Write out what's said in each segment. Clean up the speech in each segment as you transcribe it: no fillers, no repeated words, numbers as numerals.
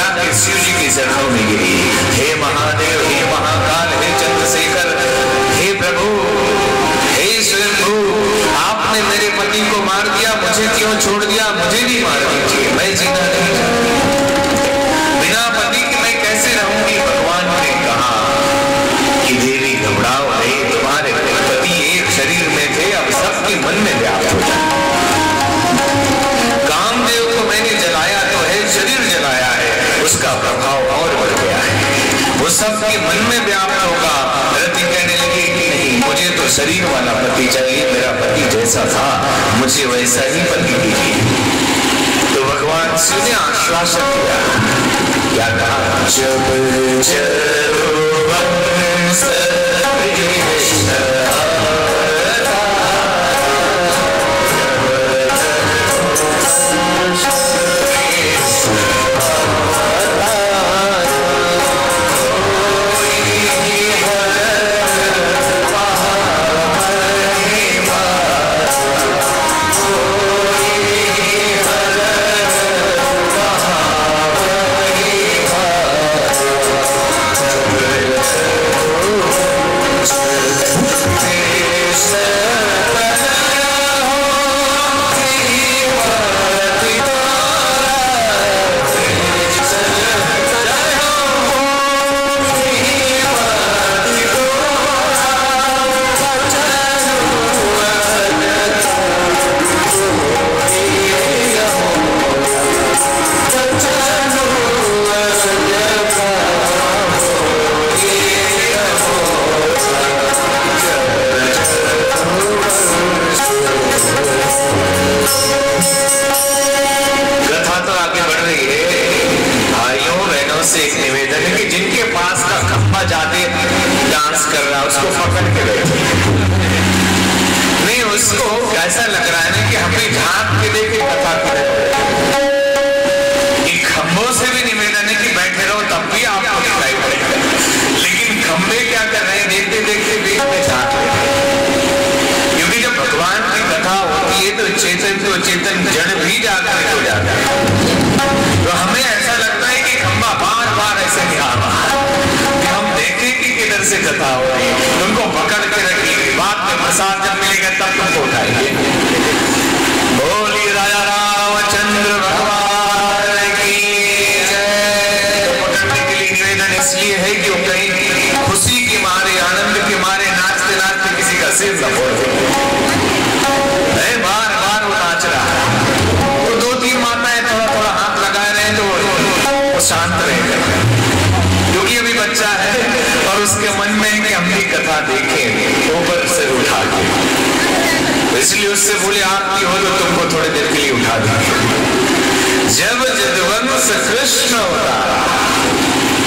जाके शिव जी के चरणों में गिरी। हे महादेव, हे महाकाल, हे चंद्रशेखर, हे प्रभु, हे स्वयंभू, आपने मेरे पति को मार दिया, मुझे क्यों छोड़ दिया? मुझे भी मार दीजिए, मैं जीना नहीं चाहती। बिना पति के मैं कैसे रहूंगी? भगवान ने कहा कि देवी घबराओ नहीं, तुम्हारे पति एक शरीर में थे, अब सबके मन में व्याप्त हो जाए। कामदेव को मैंने जलाया तो है, शरीर जलाया है, उसका प्रभाव और बढ़ गया है, वो सबके मन में व्याप्त होगा। रति कहने लगी कि नहीं, मुझे तो शरीर वाला पति चाहिए, मेरा पति जैसा था मुझे वैसा ही पति दीजिए। तो भगवान शिव ने आश्वासन दिया, क्या कहा? जब इसलिए उससे बोले आपकी हो तो तुमको थोड़ी देर के लिए उठा देंगे। जब यदुवंश कृष्ण होता,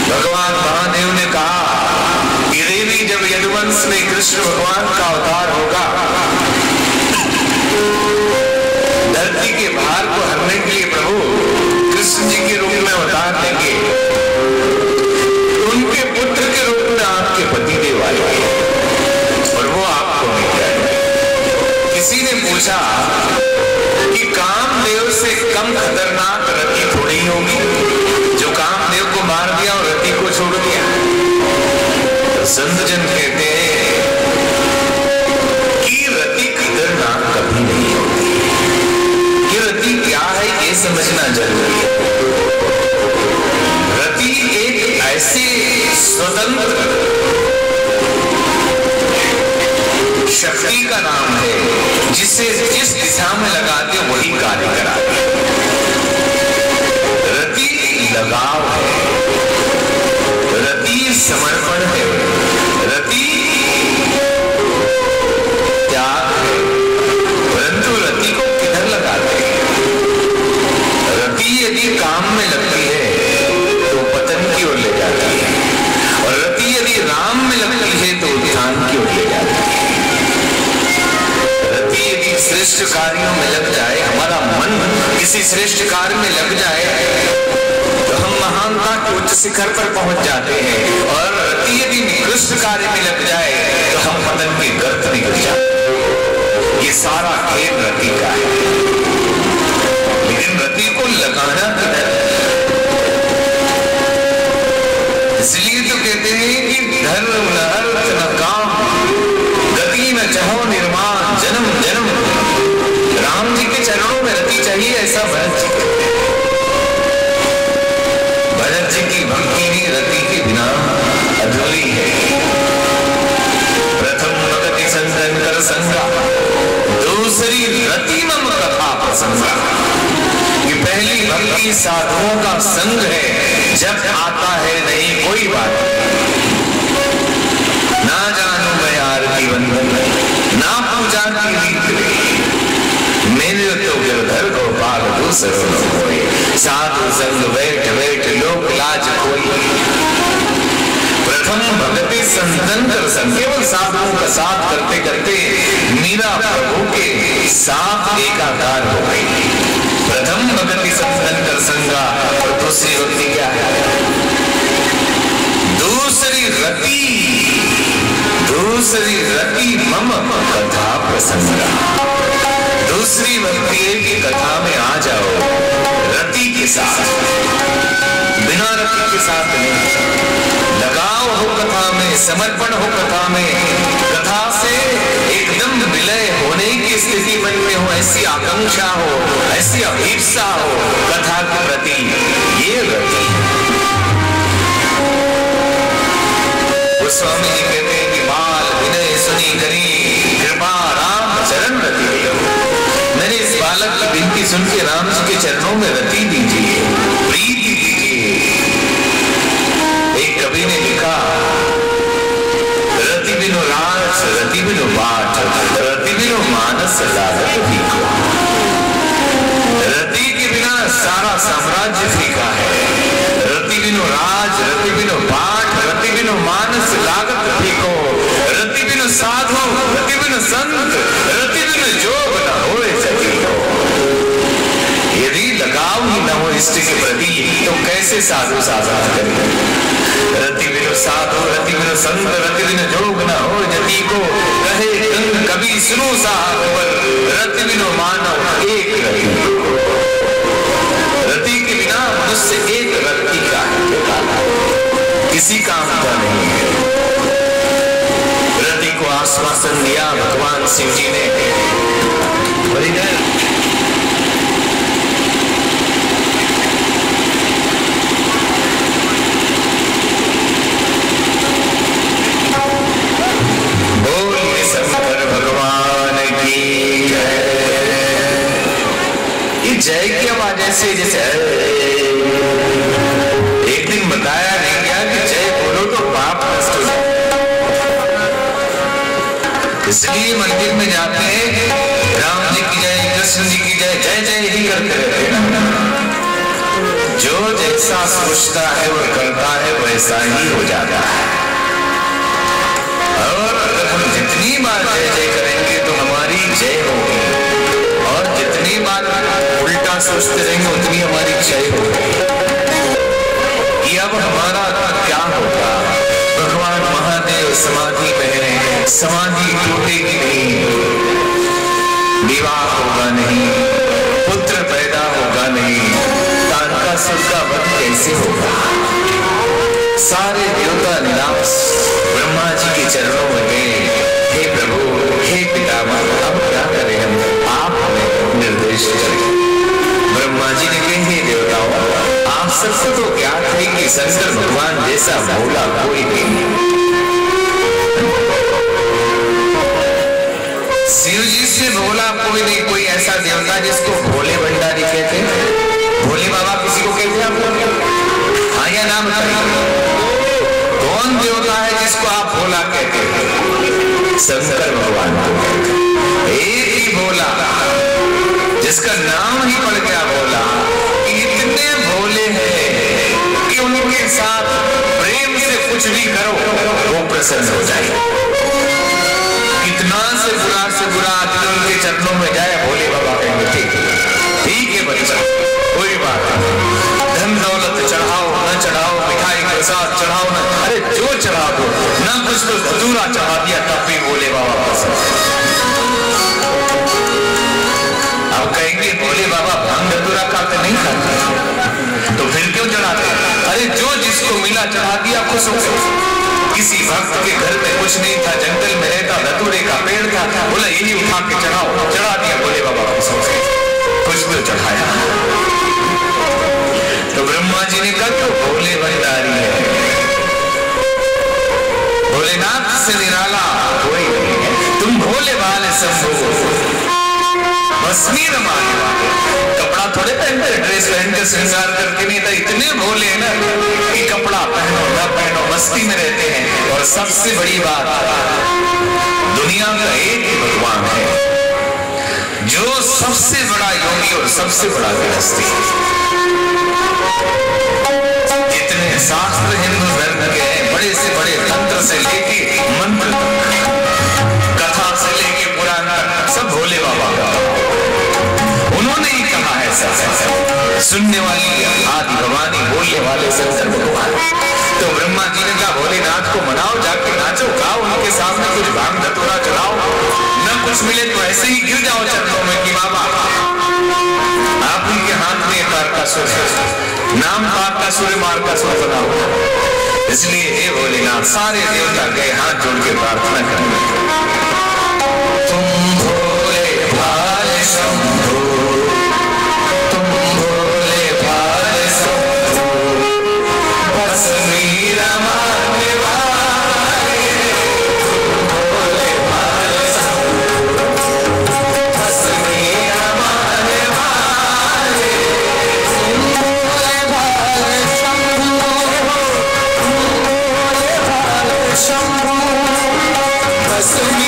भगवान महादेव ने कहा कि देवी जब यदुवंश में कृष्ण भगवान का अवतार होगा, धरती के भार को हरने के लिए प्रभु कृष्ण जी के रूप में अवतार लेंगे, उनके पुत्र के रूप में आपके पति देव आएंगे और वो आपको मिल जाएंगे। किसी ने पूछा कि कामदेव से कम खतरनाक रति थोड़ी होगी जो कामदेव को मार दिया और रति को छोड़ दिया। तो संत जन कहते हैं कि रति खतरनाक कभी नहीं होती। ये रति क्या है ये समझना जरूरी है। रति एक ऐसी स्वतंत्र शक्ति का नाम है जिसे जिस दिशा में लगाते वही कार्य कराते। रति लगाव है, रति समर्पण है, रति त्याग है, परंतु रति को किधर लगाते हैं? रति यदि काम में लगती है तो पतन की ओर ले जाती है और रति यदि राम में लगती है तो उत्थान की ओर ले जाती है। यदि श्रेष्ठ कार्यों में लग जाए, हमारा मन किसी श्रेष्ठ कार्य में लग जाए तो हम महानता के उच्च शिखर पर पहुंच जाते हैं और रति यदि निकृष्ट कार्य में लग जाए तो हम पतन के गर्त में गिर जाते हैं। ये सारा खेल रति का है, लेकिन रति को लगाना किधर? इसलिए तो कहते हैं कि धर्म न अर्थ न काम, गति न चाहो निर्माण, जन्म जन्म। राम जी के चरणों में रति चाहिए, ऐसा भरत जी कहते हैं। भरत जी की भक्ति भी रति के बिना अधूरी है। प्रथम भगति संतन कर संगा, दूसरी रति मम कथा प्रसंगा। ये पहली भक्ति साधुओं का संग है, जब आता है नहीं कोई बात। ना जानू मैं यार की वंदन, ना पूजा की रीत, मेरे तो गिरधर गोपाल दूसरों न कोई। साधु संग बैठ बैठ लोक लाज कोई। प्रथम भगति संतन कर संग, केवल साधुओं का साथ करते करते मीरा प्रभु के साथ एकाकार हो गई। प्रथम भगति संतन कर संगा, और दूसरी भक्ति क्या है? दूसरी रति मम कथा प्रसंगा। दूसरी भक्ति है कि कथा में आ जाओ रति के साथ, बिना रति के साथ नहीं। लगाव हो कथा में, समर्पण हो कथा में, कथा से एकदम विलय होने की स्थिति मन में हो, ऐसी आकांक्षा हो, ऐसी अभीप्सा हो कथा के प्रति, ये रति। स्वामी जी कहते हैं कि बाल विनय सुनी करी, कृपा राम चरण रति देव। मैंने इस बालक की विनती सुन के राम जी के चरणों में रति दीजिए, प्रीति दीजिए। एक कवि ने लिखा, रति बिनु रास रति बिनु पाठ, रति बिनु मानस लागत फीको। रति के बिना सारा साम्राज्य फीका है। रति बिनु राज, रति बिनु पाठ, रति बिनु मानस लागत फीको। रति बिनु साधु, रति बिनु संत, रति बिनु जोग न होए सकी हो। यदि लगाव ही न हो इष्ट के प्रति, तो कैसे साधु साधना करेंगे? रति बिनु साधु, रति बिनु संत, रति बिनु जोग न हो जति को। कहे गंग कवि सुनो साहब, रति बिनु मानव एक रति। रति के बिना मुझसे एक रति का किसी काम का नहीं है। रति को आश्वासन दिया भगवान शिव जी ने। बोलिए शंकर भगवान की जय। ये जय की आवाज ऐसे जैसे एक दिन बताया नहीं गया कि जय बोलो तो पाप नष्ट हो जाए। इसलिए मंदिर में जाते हैं, राम जी की जय, कृष्ण जी की जय, जय जय ही करते रहते हैं। जो जैसा सोचता है और करता है वैसा ही हो जाता है। और अगर हम जितनी बार जय जय करेंगे तो हमारी जय होगी, और जितनी बार उल्टा सोचते रहेंगे उतनी हमारी जय होगी। अब हमारा क्या होगा? भगवान महादेव समाधि में है, समाधि टूटेगी नहीं, विवाह होगा नहीं, पुत्र पैदा होगा नहीं, तारकासुर का वध कैसे होगा? सारे देवता निराश ब्रह्मा जी के चरणों में गए, हे प्रभु, हे पितामह, अब क्या करें हम? आप हमें निर्देश करें। ब्रह्मा जी ने कहे, हे देवताओं, आप सबसे तो ज्ञात है कि शंकर भगवान जैसा भोला कोई भी नहीं। शिव जी से भोला कोई नहीं, कोई ऐसा देवता जिसको भोले भंडारी कहते हैं। भोले बाबा किसी को कहते हैं आप लोग? हाँ, या नाम कौन देवता है जिसको आप भोला कहते हैं? शंकर भगवान को कहते हैं। एक ही भोला जिसका नाम ही पड़ गया भोला। इतने भोले हैं कि उनके साथ प्रेम से कुछ भी करो वो प्रसन्न हो जाए। कितना से बुरा आदमी उनके चरणों में जाए, भोले बाबा कहेंगे ठीक है बच्चा, कोई बात नहीं, धन दौलत चढ़ाओ न चढ़ाओ, मिठाई प्रसाद चढ़ाओ न, अरे जो चढ़ा दो ना, कुछ तो धतूरा चढ़ा दिया तब भी भोले बाबा प्रसन्न। अब कहेंगे भोले बाबा भांग धतूरा खाते नहीं खाते, तो फिर क्यों चढ़ाते? अरे जो जिसको जिसको मिला चढ़ा दिया खुश हो गए। किसी भक्त के घर में कुछ नहीं था, जंगल में रहता, धतूरे का पेड़ था, बोला यही उठा के चढ़ाओ, चढ़ा दिया। बोले बाबा खुश हो गए, कुछ तो चढ़ाया। तो ब्रह्मा जी ने कहा तो भोले भंडारी है, भोलेनाथ से निराला कोई नहीं है, तुम भोले वाले शंभू भस्मी रमाने वाले। कपड़ा थोड़े पहनते, ड्रेस पहनकर श्रृंगार करके नहीं था, इतने भोले हैं ना कि कपड़ा पहनो न पहनो मस्ती में रहते हैं। और सबसे बड़ी बात, दुनिया का एक ही भगवान है जो सबसे बड़ा योगी और सबसे बड़ा गृहस्थी। जितने शास्त्र हिंदू धर्म के बड़े से बड़े तंत्र से लेके मंत्र तक, कथा से लेके पुराण तक, सब भोले बाबा का। उन्होंने ही कहा है सुनने वाली आदि भवानी, बोलने वाले शंकर भगवान। तो ब्रह्मा जी ने कहा भोलेनाथ को मनाओ, जाके नाचो गाओ, उनके सामने कुछ भांग धतूरा चढ़ाओ, न कुछ मिले तो ऐसे ही गिर जाओ चरणों में कि बाबा आप उनके हाथ में तारकासुर है, नाम तारकासुर मारकासुर बना हुआ। इसलिए हे भोलेनाथ, सारे देवता गए हाथ जोड़ के प्रार्थना करने, तुम भोले भाले शंभू, तुम भोले भाले शंभू, भस्मी रमाने वाले, तुम भोले भाले शंभू, भस्मी रमाने वाले, तुम भोले भाले शंभू, तुम भोले भाले शंभू, भस्मी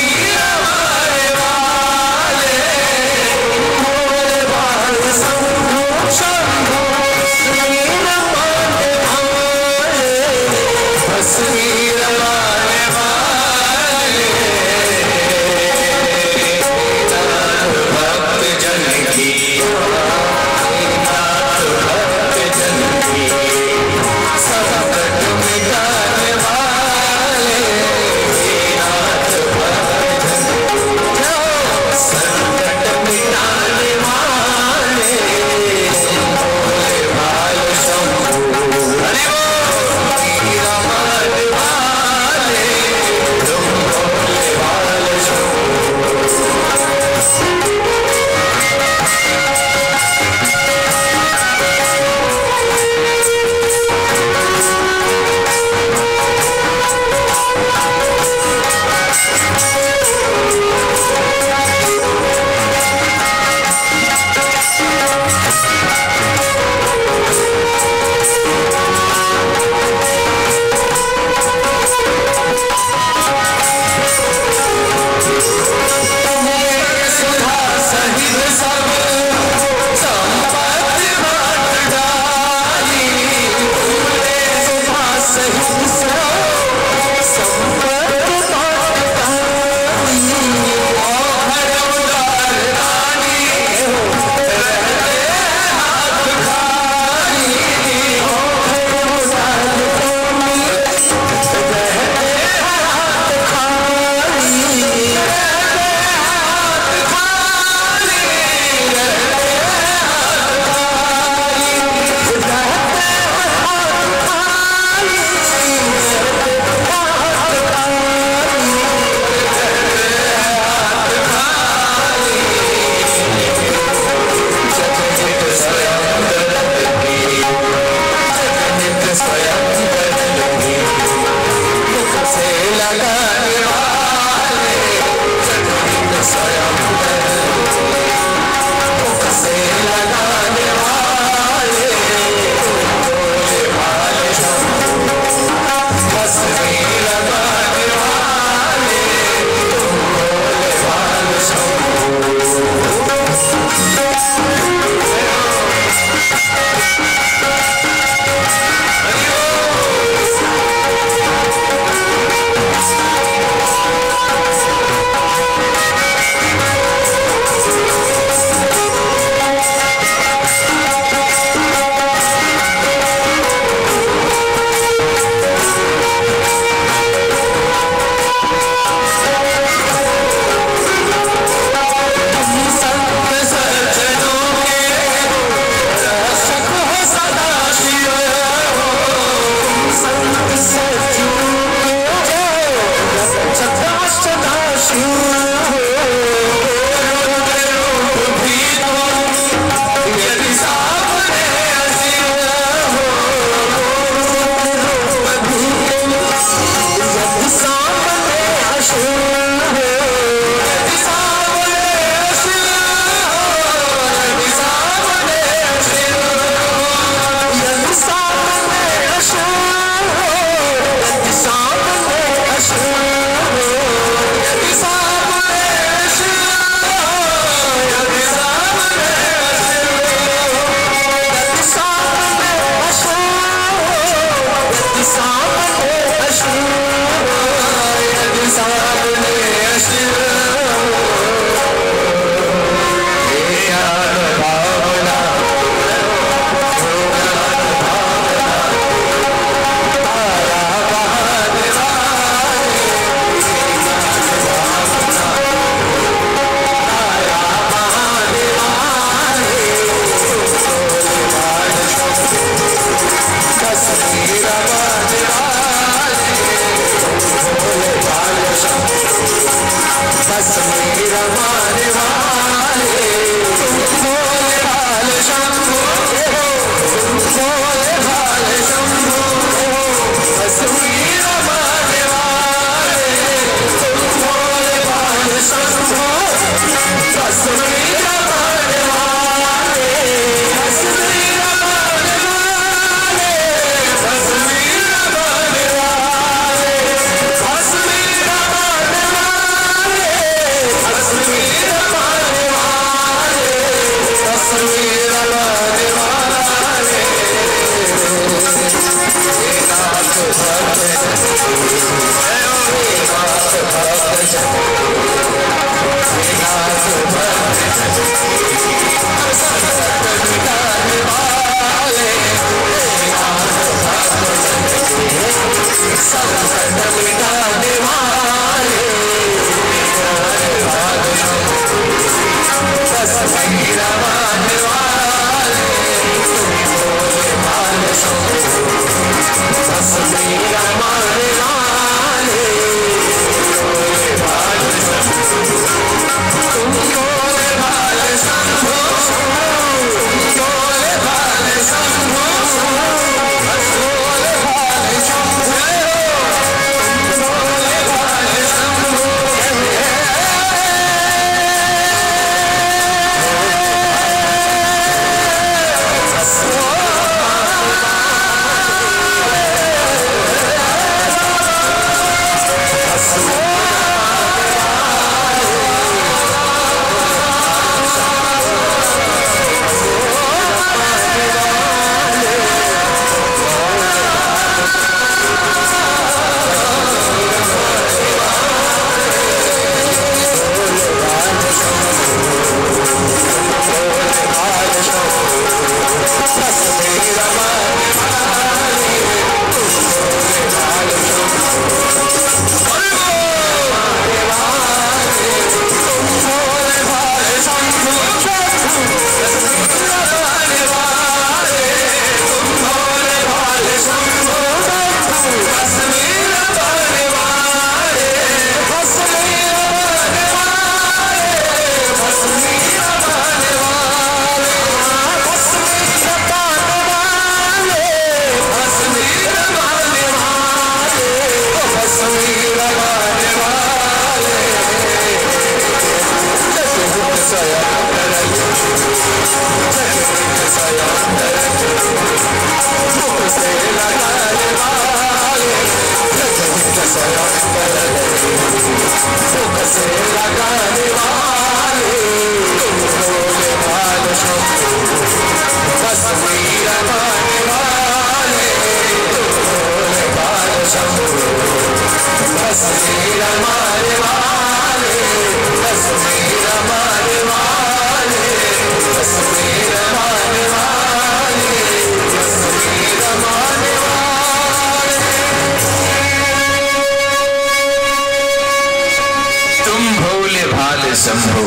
शंभु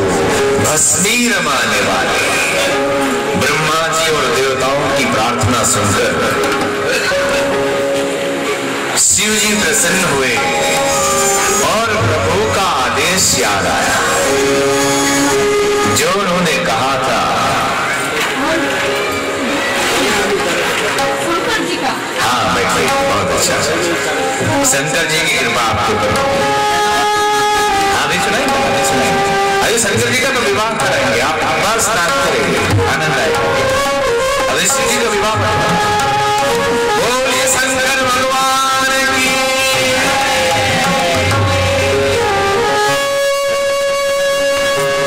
भस्मी रमाने वाले। ब्रह्मा जी और देवताओं की प्रार्थना सुनकर शिव जी प्रसन्न हुए और प्रभु का आदेश याद आया जो उन्होंने कहा था। हाँ बैठिए, बहुत अच्छा। शंकर जी की कृपा आपको करो। अभी सुनाएंगे अरे शंकर जी का तो विवाह कराएंगे, आप बस नाच करेंगे, आनंद आएगा। अभी शिव जी का विवाह बोलिए शंकर भगवान की।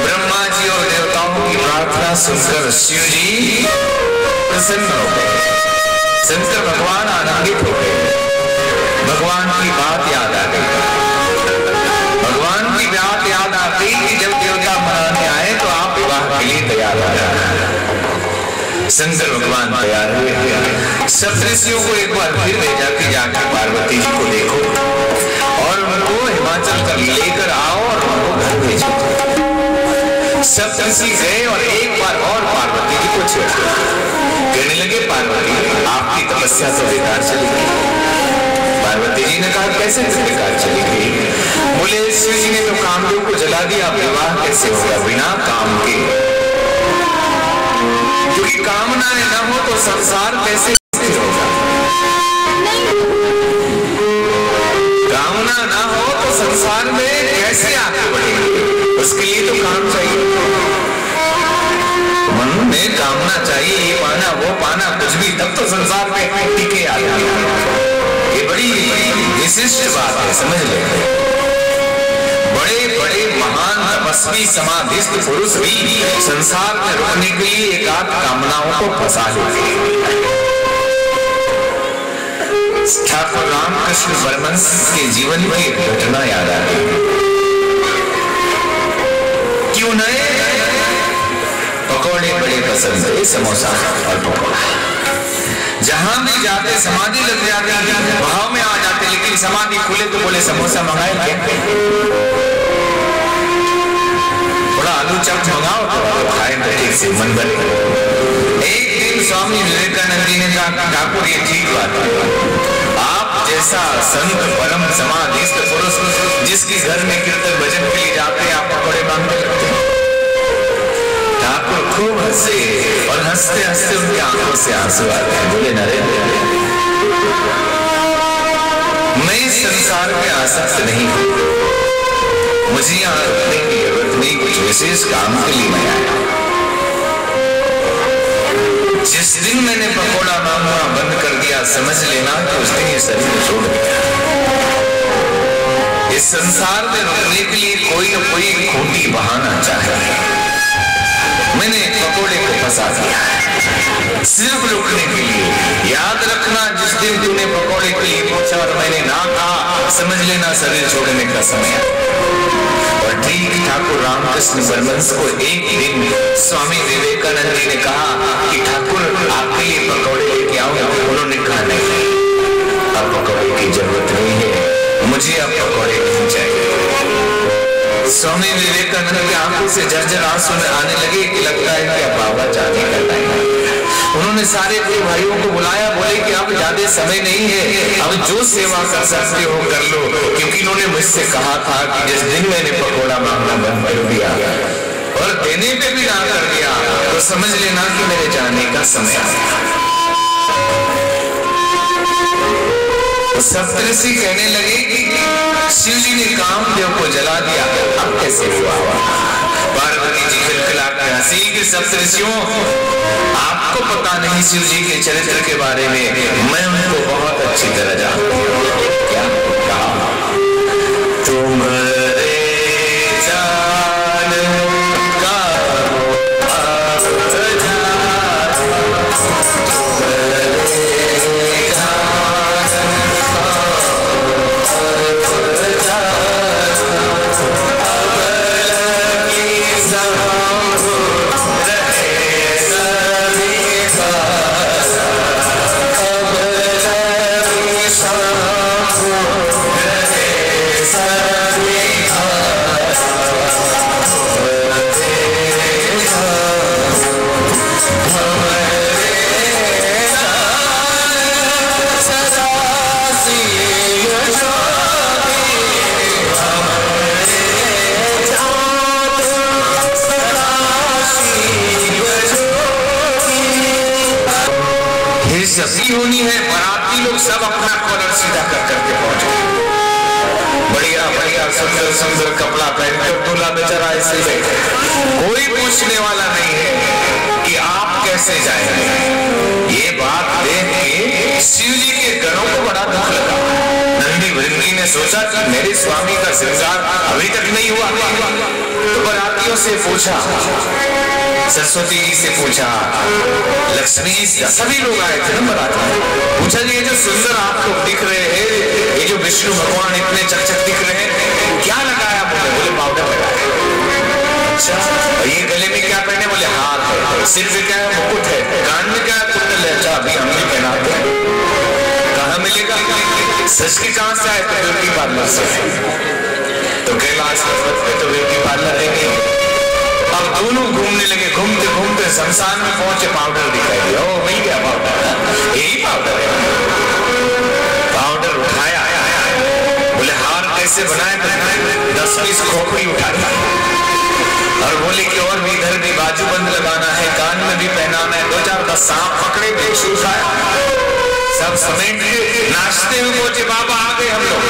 ब्रह्मा जी और देवताओं की प्रार्थना सुनकर शिव जी प्रसन्न हो गए। शंकर भगवान आनंदित हो गए। भगवान की बात याद आ गई। भगवान की बात याद आ गई कि जब देवता मनाने आए तो आप विवाह के लिए तैयार हो जाए। शंकर भगवान तैयार हुए। सप्तऋषियों को एक बार फिर भेजा कि जाकर पार्वती जी को देखो और उनको हिमाचल कर लेकर आओ और उनको घर भेजो। सप्तऋषि गए और एक बार और पार्वती जी को छेड़ा। कहने लगे पार्वती आपकी तपस्या तो बेकार चली गई। पार्वती जी ने कहा कैसे त्रिकाल चलेगी? बोले शिव जी ने तो कामदेव को जला दिया, विवाह कैसे होगा बिना काम के? क्योंकि कामनाएं ना हो तो संसार कैसे स्थिर होगा? कामना ना हो तो संसार में कैसे आगे बढ़ेंगे? उसके लिए तो काम चाहिए। मन में कामना चाहिए, ये पाना वो पाना कुछ भी, तब तो संसार में टिके आदमी। ये बड़ी विशिष्ट बात है, समझ ले। बड़े बड़े महान तपस्वी समाधिस्थ पुरुष भी संसार में रुकने के लिए एकाध कामनाओं को फंसा लेते हैं। ठाकुर रामकृष्ण परमहंस के जीवन में एक घटना याद आ गई कि उन्हें पकौड़े बड़े पसंद है, समोसा और पकौड़ा। जहां भी जाते समाधि लग जाती, भाव में आ जाते, लेकिन समाधि खुले तो बोले समोसा मंगाए, थोड़ा आलू चप मंगाओ तो खाएंगे ठीक से, मन भरे। एक दिन स्वामी विवेकानंद जी ने कहा ठाकुर ये ठीक बात है, आप जैसा संत परम समाधिस्थ पुरुष जिसके घर में कीर्तन भजन के लिए जाते हैं, आप पकौड़े मांगने लगते हैं। ठाकुर खूब हंसे और हंसते हंसते उनकी आंखों से आंसू आते हैं। बोले नरेंद्र, मैं इस संसार में आसक्त नहीं हूं, मुझे यहाँ रुकने की जरूरत नहीं, कुछ विशेष काम के लिए मैं आया। जिस दिन मैंने पकौड़ा मांगना बंद कर दिया, समझ लेना कि उस दिन ये शरीर छोड़ दिया। इस संसार में रुकने के लिए कोई न कोई खोटी बहाना चाहे, मैंने पकौड़े को फंसा दिया सिर्फ रुकने के लिए। याद रखना, जिस दिन तूने पकौड़े के लिए पूछा और मैंने ना कहा, समझ लेना शरीर छोड़ने का समय। और ठीक ठाकुर रामकृष्ण परमहंस को एक दिन स्वामी विवेकानंद जी ने कहा कि ठाकुर आपके लिए पकौड़े लेके आओ। उन्होंने कहा नहीं, अब पकौड़े की जरूरत नहीं है, मुझे अब पकौड़े नहीं चाहिए। स्वामी विवेकानंद की आंखों से जर्जर आंसू आने लगे कि लगता है कि अब बाबा जाने का टाइम है। उन्होंने सारे अपने भाइयों को बुलाया, बोले कि अब ज्यादा समय नहीं है, अब जो सेवा कर सकते हो कर लो, क्योंकि इन्होंने मुझसे कहा था कि जिस दिन मैंने पकौड़ा मांगना बंद कर दिया और देने पे भी ना कर दिया, तो समझ लेना कि मेरे जाने का समय आ गया। सप्तऋषि कहने लगे कि शिव जी ने कामदेव को जला दिया, अब कैसे हुआ? पार्वती जी खिलखिला के हंसी कि सप्तऋषियों, आपको पता नहीं शिव जी के चरित्र के बारे में, मैं उनको बहुत अच्छी तरह जानती हूँ। क्या कहा? तुम्हारे जान का होनी है। बाराती लोग सब अपना कॉलर सीधा कर करके पहुंचे, बढ़िया बढ़िया सुंदर सुंदर कपड़ा पहनकर दूल्हा बेचारा ऐसे बैठे, कोई पूछने वाला नहीं है कि आप कैसे जाएंगे। ये बात देख के शिव जी के गणों को बड़ा दुख लगा। नंदी वृंदी ने सोचा कि मेरे स्वामी का श्रृंगार अभी तक नहीं हुआ, तो बारातियों से पूछा, सरस्वती जी से पूछा, लक्ष्मी सभी लोग आए थे ना बारात में, पूछा जी ये जो सुंदर आप लोग दिख रहे हैं, ये जो विष्णु भगवान इतने चकचक दिख रहे हैं, क्या लगाया? बोले पाउडर लगाया। अच्छा, ये गले में क्या पहने? बोले हार है। सिर पे क्या है? मुकुट है। कान में क्या है? कुंडल है। अच्छा, अभी हम भी पहनाते हैं। कहाँ मिलेगा? सच के कहाँ से आए? तो ब्यूटी पार्लर से। तो कैलाश पर्वत पे तो ब्यूटी पार्लर है। अब दोनों घूमने लगे, घूमते घूमते शमशान में पहुंचे, पाउडर दिखाई दिया। ओ मिल गया पाउडर, यही पाउडर है। पाउडर उठाया से बनाए तो 10-20 खोपड़ी उठाता और बोले कि और भी इधर भी बाजूबंद लगाना है, कान में भी पहनाना है। 2-4 सांप पकड़े, भिक्षु उठाया, सब समेट के नाचते हुए पहुंचे। बाबा आ गए, हम लोग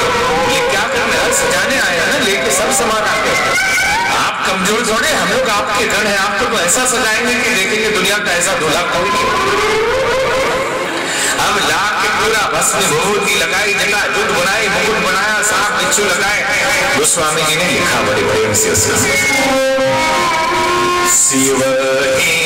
ये क्या करने, सजाने आए हैं ना, लेके सब सामान आ गए। आप कमजोर थोड़े, हम लोग आपके गण हैं, आपको तो ऐसा सजाएंगे कि देखेंगे दुनिया का ऐसा दूल्हा कोई नहीं। अब ला के पूरा भस्म विभूति लगाई, जटा जुट बनाई, मुकुट बनाया, सांप बिच्छू लगाए। गोस्वामी जी ने लिखा बड़े प्रेम से उसका, शिव ही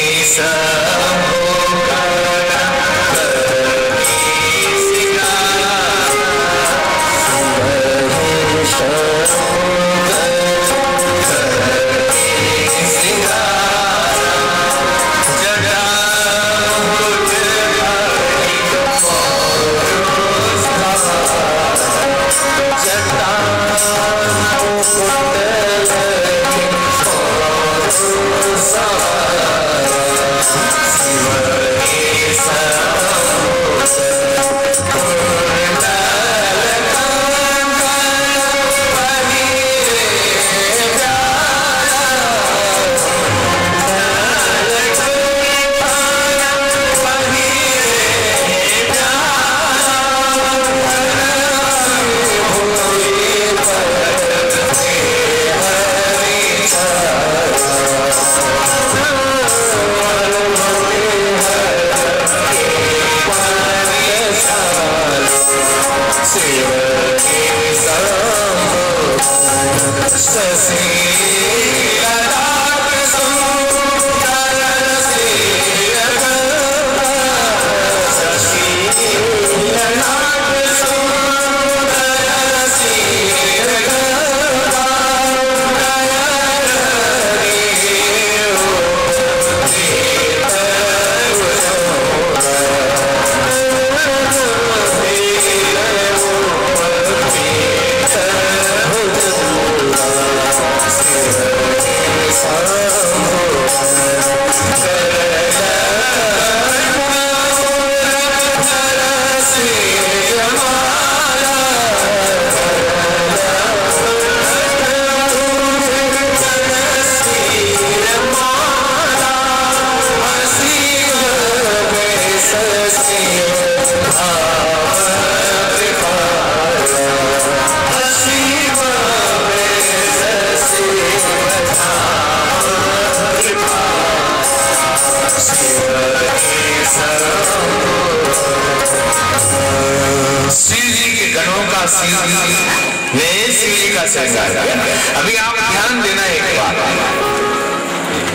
अभी आप ध्यान देना एक बात,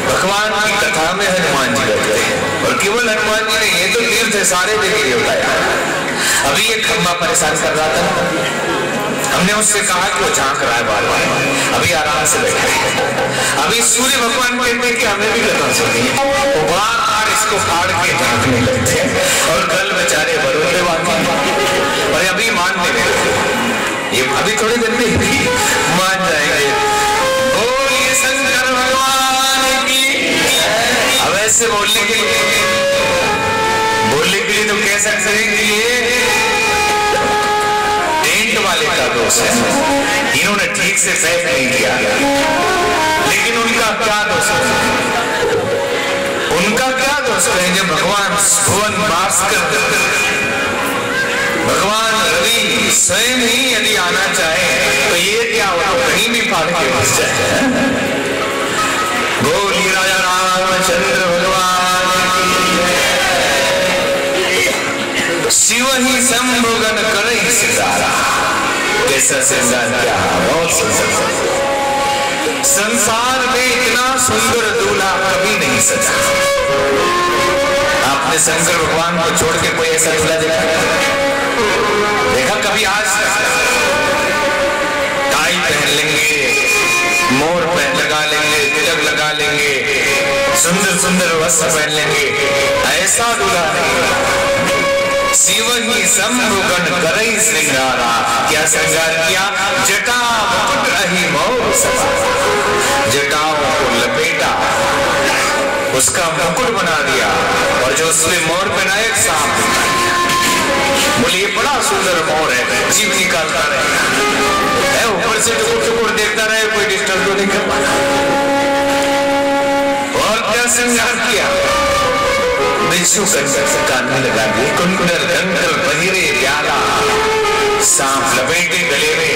भगवान की कथा में हनुमान जी बैठे हैं और केवल हनुमान जी ने, ये तो तीर्थ है, सारे जगह बताया। अभी ये खम्बा परेशान कर रहा था, हमने उससे कहा कि वो झांक रहा है बार-बार, अभी आराम से बैठे। अभी सूर्य भगवान कहते हैं कि हमें भी कथा सुनी, वो बार-बार इसको फाड़ के झांकने लगते हैं और कल बेचारे बरोले बाकी, और अभी मानने लगे, ये अभी थोड़ी देर में मान जाएंगे। बोलिए शंकर भगवान की। अब ऐसे बोलने के लिए तो कह सकते हैं कि ये टेंट वाले का दोष है, इन्होंने ठीक से पैक नहीं किया। लेकिन उनका क्या दोष है, उनका क्या दोष है जब भगवान भुवन भास्कर, भगवान रवि स्वयं ही यदि आना चाहे तो ये क्या हो, कहीं भी फाड़ के बस जाए। बोलिए राजा रामचंद्र भगवान की। शिव ही शंभुगन करई सितारा, कैसा श्रृंगार क्या, बहुत सुंदर। संसार में इतना सुंदर दूल्हा कभी नहीं सजा। आपने शंकर भगवान को छोड़ के कोई ऐसा दूल्हा देखा कभी? आज टाई पहन लेंगे, मोर पहन लगा लेंगे, तिलक लगा लेंगे, सुंदर सुंदर वस्त्र पहन लेंगे, ऐसा दूल्हा नहीं। शिव ही शंभुगन करई श्रृंगारा, क्या श्रृंगार किया? जटा मुकुट अहि मोर सभा, जटाओं को लपेटा, उसका मुकुट बना दिया और जो उसमें मोर पहनाए सांप। बोले ये बड़ा सुंदर मोर है, जीव निकालता रहेगा। ऊपर से टुकुर देखता रहे, कोई डिस्टर्ब तो नहीं कर पाता। और क्या श्रृंगार किया, बिच्छू कान में लगा दिए, कुंडल कंकल बहिरे प्याला, सांप लपेटे गले में,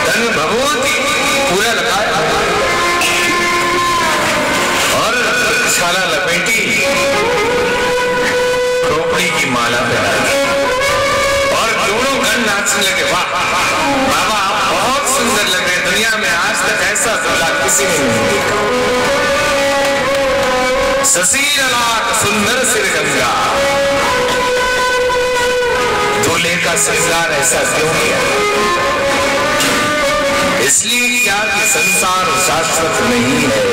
धन भभूति पूरा लगाया और छाला लपेटी, खोपड़ी की माला पहना दी और दोनों गण नाचने लगे। वाह बाबा आप बहुत सुंदर लग रहे, दुनिया में आज तक ऐसा दूल्हा किसी ने नहीं देखा। ससीललाट सुंदर सिर गंगा, दूल्हे का श्रृंगार ऐसा क्यों किया? इसलिए क्या कि संसार शाश्वत नहीं है,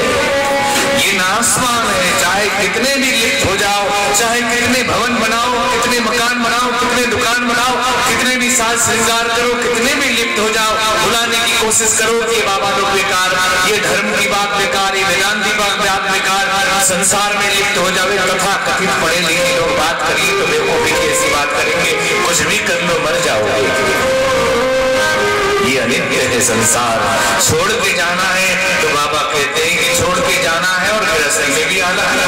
ये नासवान है। चाहे कितने भी लिप्त हो जाओ, चाहे कितने भवन बनाओ, कितने मकान बनाओ, कितने दुकान बनाओ, कितने भी साज श्रृंगार करो, कितने भी लिप्त हो जाओ, भुलाने की कोशिश करो कि बाबा लोग बेकार, ये धर्म की बात बेकार, ये वेदांत की बात बेकार, संसार में लिप्त हो जावे। तथा कथित पढ़े लिखे लोग बात करिए तो बेवकूफी की ऐसी बात करेंगे, कुछ भी कर लो मर जाओगे। ये अनित्य है संसार, छोड़ के जाना है तो बाबा कहते हैं कि छोड़ के जाना है और गृहस्थी में भी आना है,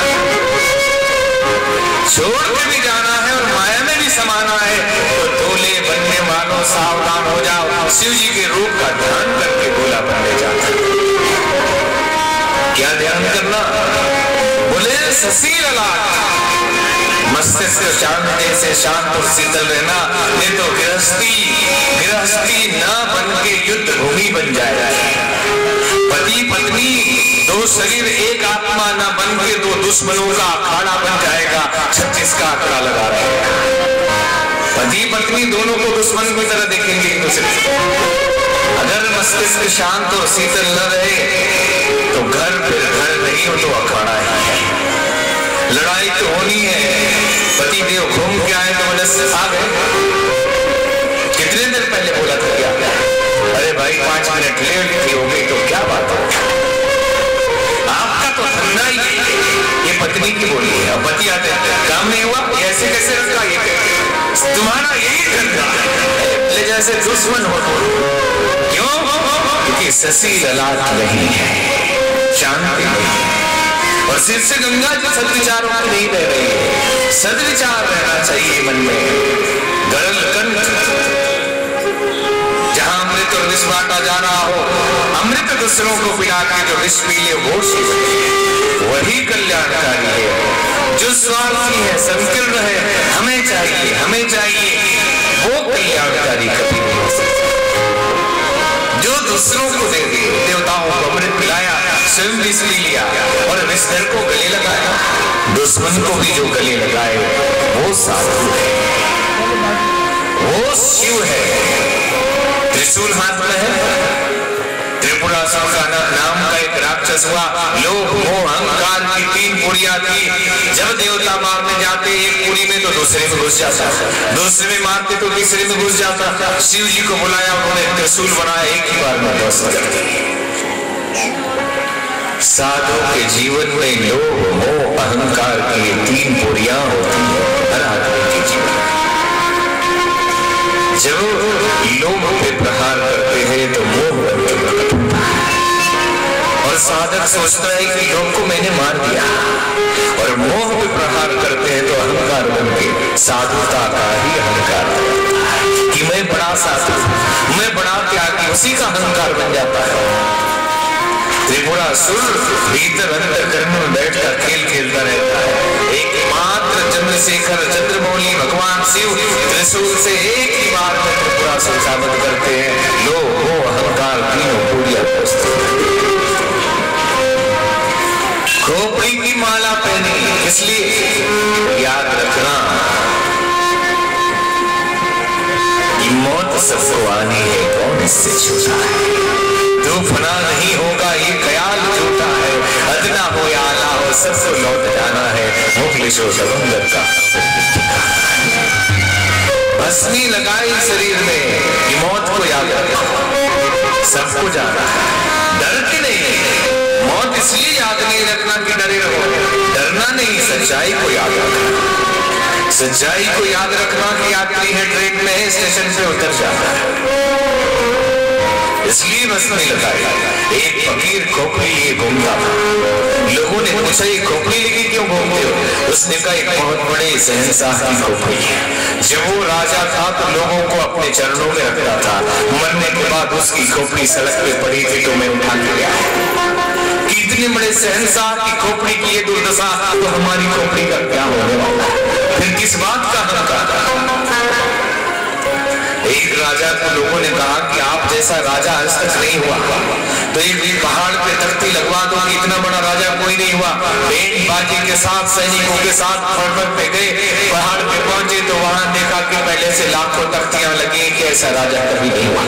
छोड़ के भी जाना है और माया में भी समाना है। तो दूल्हे बनने वालों सावधान हो जाओ, शिव जी के रूप का ध्यान करके दूल्हा बनने जाता। क्या ध्यान करना? बोले ससीललाट, मस्तिष्क शांत जैसे शांत और शीतल रहना, नहीं तो गृहस्थी न बन के युद्ध भूमि बन जाएगा। पति पत्नी दो शरीर एक आत्मा न बन के दो दुश्मनों का अखाड़ा बन जाएगा। 36 का आंकड़ा लगा रहे हैं। पति पत्नी दोनों को दुश्मन की तरह देखेंगे एक दूसरे को। अगर मस्तिष्क शांत और शीतल न रहे तो घर फिर घर नहीं हो तो अखाड़ा ही है। लड़ाई तो होनी है। पति देव घूम के आए तो वजह से आ गए। कितने देर पहले बोला था क्या? अरे भाई 5 मिनट लेट हो गई तो क्या बात है, आपका तो धंधा ही ये पत्नी की बोली है। पति आते काम नहीं हुआ, ऐसे कैसे रखा, ये तुम्हारा यही धंधा ले जैसे दुश्मन हो। क्यों? क्योंकि ससीललाट नहीं है, शांति नहीं है। और सिर से गंगा जो सदविचारों की नहीं रह रही है। सदविचार रहना चाहिए मन में। गरल कंठ जहां अमृत और विष बांटा जा रहा हो, अमृत दूसरों को पिला के जो विष पी ले वो शिव वही कल्याणकारी है। जो स्वार्थी है, संकीर्ण है, हमें चाहिए वो कल्याणकारी कभी नहीं हो सकता। जो दूसरों को दे दे, देवताओं को अमृत पिलाया, स्वयं विष पी लिया और विषधर को गले लगाया, दुश्मन को भी जो गले लगाए वो साधु है, वो शिव है। त्रिशूल हाथ में है। त्रिपुरासुर का नाम का एक राक्षस हुआ। लोभ मोह अहंकार की 3 पुड़िया थी। जब देवता मारने जाते एक पुड़ी में तो दूसरे में घुस जाता, दूसरे में मारते तो तीसरे में घुस जाता। शिव जी को बुलाया, उन्होंने त्रिशूल बनाया, एक ही बार में ध्वस्त कर दिया। साधु के जीवन में लोभ मोह अहंकार की 3 पुड़िया होती है हर आदमी के जीवन। जब लोभ पे प्रहार करते हैं तो मोह बन के प्रकट होता है और साधक सोचता है कि लोभ को मैंने मार दिया, और मोह पे प्रहार करते हैं तो अहंकार बन के साधुता का ही अहंकार कि मैं बड़ा साधु, मैं बड़ा त्यागी, उसी का अहंकार बन जाता है। त्रिपुरासुर भीतर अंदर कर्म में बैठकर खेल खेलता रहता है। एकमात्र चंद्रशेखर चंद्रमौली भगवान शिव त्रिशूल से एक ही बार में त्रिपुरासुर साबित करते हैं। लोभ मोह अहंकार तीनों पूरिया खोपड़ी की माला पहनी, इसलिए याद रखना कि मौत सबको आनी है, कौन इससे छूटा है। जो फना नहीं होगा ये ख्याल झूठा है। अदना हो या आला हो सबको लौट जाना है। मुखलिशो समुंदर का भस्मी लगाई शरीर में, मौत को याद रखो, सबको जाना है। डर के नहीं, मौत इसलिए याद नहीं रखना कि डरे रहो, डरना नहीं, सच्चाई को याद रखना। सच्चाई को याद रखना कि यात्री है, ट्रेन में है, स्टेशन पे उतर जाना है। इसलिए भस्म नहीं लगाई। एक फकीर खोपड़ी लिए घूमता था। लोगों ने पूछा ये खोपड़ी लेके क्यों घूमते हो? उसने कहा एक बहुत बड़े शहंशाह की खोपड़ी है। जब वो राजा था तो लोगों को अपने चरणों में रखता था। मरने के बाद उसकी खोपड़ी सड़क पे पड़ी थी तो मैं उठा के गया। कितने बड़े शहंशाह की खोपड़ी की ये दुर्दशा, तो हमारी खोपड़ी का क्या होने वाला है? फिर किस बात का हक? एक राजा को लोगों ने कहा कि आप जैसा राजा आज तक नहीं हुआ, तो एक पहाड़ पे तख्ती लगवा दो कि इतना बड़ा राजा कोई नहीं हुआ। बैंड बाजी के साथ सैनिकों के साथ पर्वत पे गए, पहाड़ पे पहुंचे तो वहां देखा कि पहले से लाखों तख्तियां लगी कि ऐसा राजा कभी नहीं हुआ।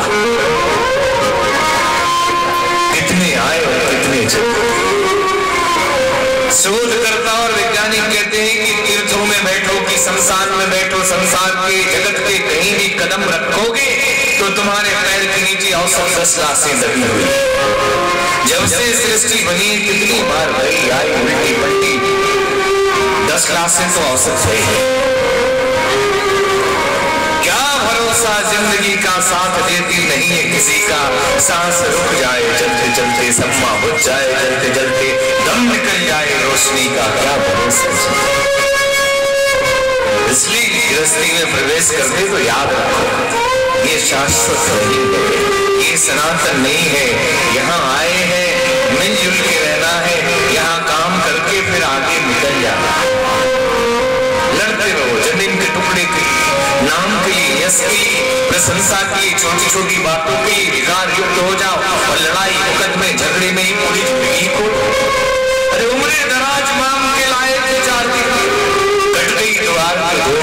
कितने आए और कितने चले। शोधकर्ता और वैज्ञानिक कहते हैं कि तीर्थों में बैठो कि शमशान में बैठो, संसार के जगत के कहीं भी कदम रखोगे तो तुम्हारे पैर के नीचे औसत 10 लाशें लगी हुई। जब से सृष्टि बनी कितनी बार गई आई उल्टी पलटी, 10 लाशें तो औसत है। क्या भरोसा जिंदगी का साथ देती नहीं है किसी का। सांस रुक जाए चलते चलते, सम्मा बुझ जाए जलते जलते, दम निकल जाए रोशनी का क्या भरोसा। इसलिए गृहस्थी में प्रवेश करते तो याद रखो ये शाश्वत नहीं है, ये सनातन नहीं है। यहाँ आए हैं मिलजुल के रहना है, यहाँ काम करके फिर आगे निकल जाना है। लड़ते रहो जमीन के टुकड़े के नाम के लिए, यश के लिए, प्रशंसा के लिए, छोटी छोटी बातों के लिए विकार युक्त हो जाओ और लड़ाई मुकदमे झगड़े में ही पूरी जिंदगी को। अरे उम्र दराज मांग के लाए थे 4 दिन, कट गई द्वार के दो।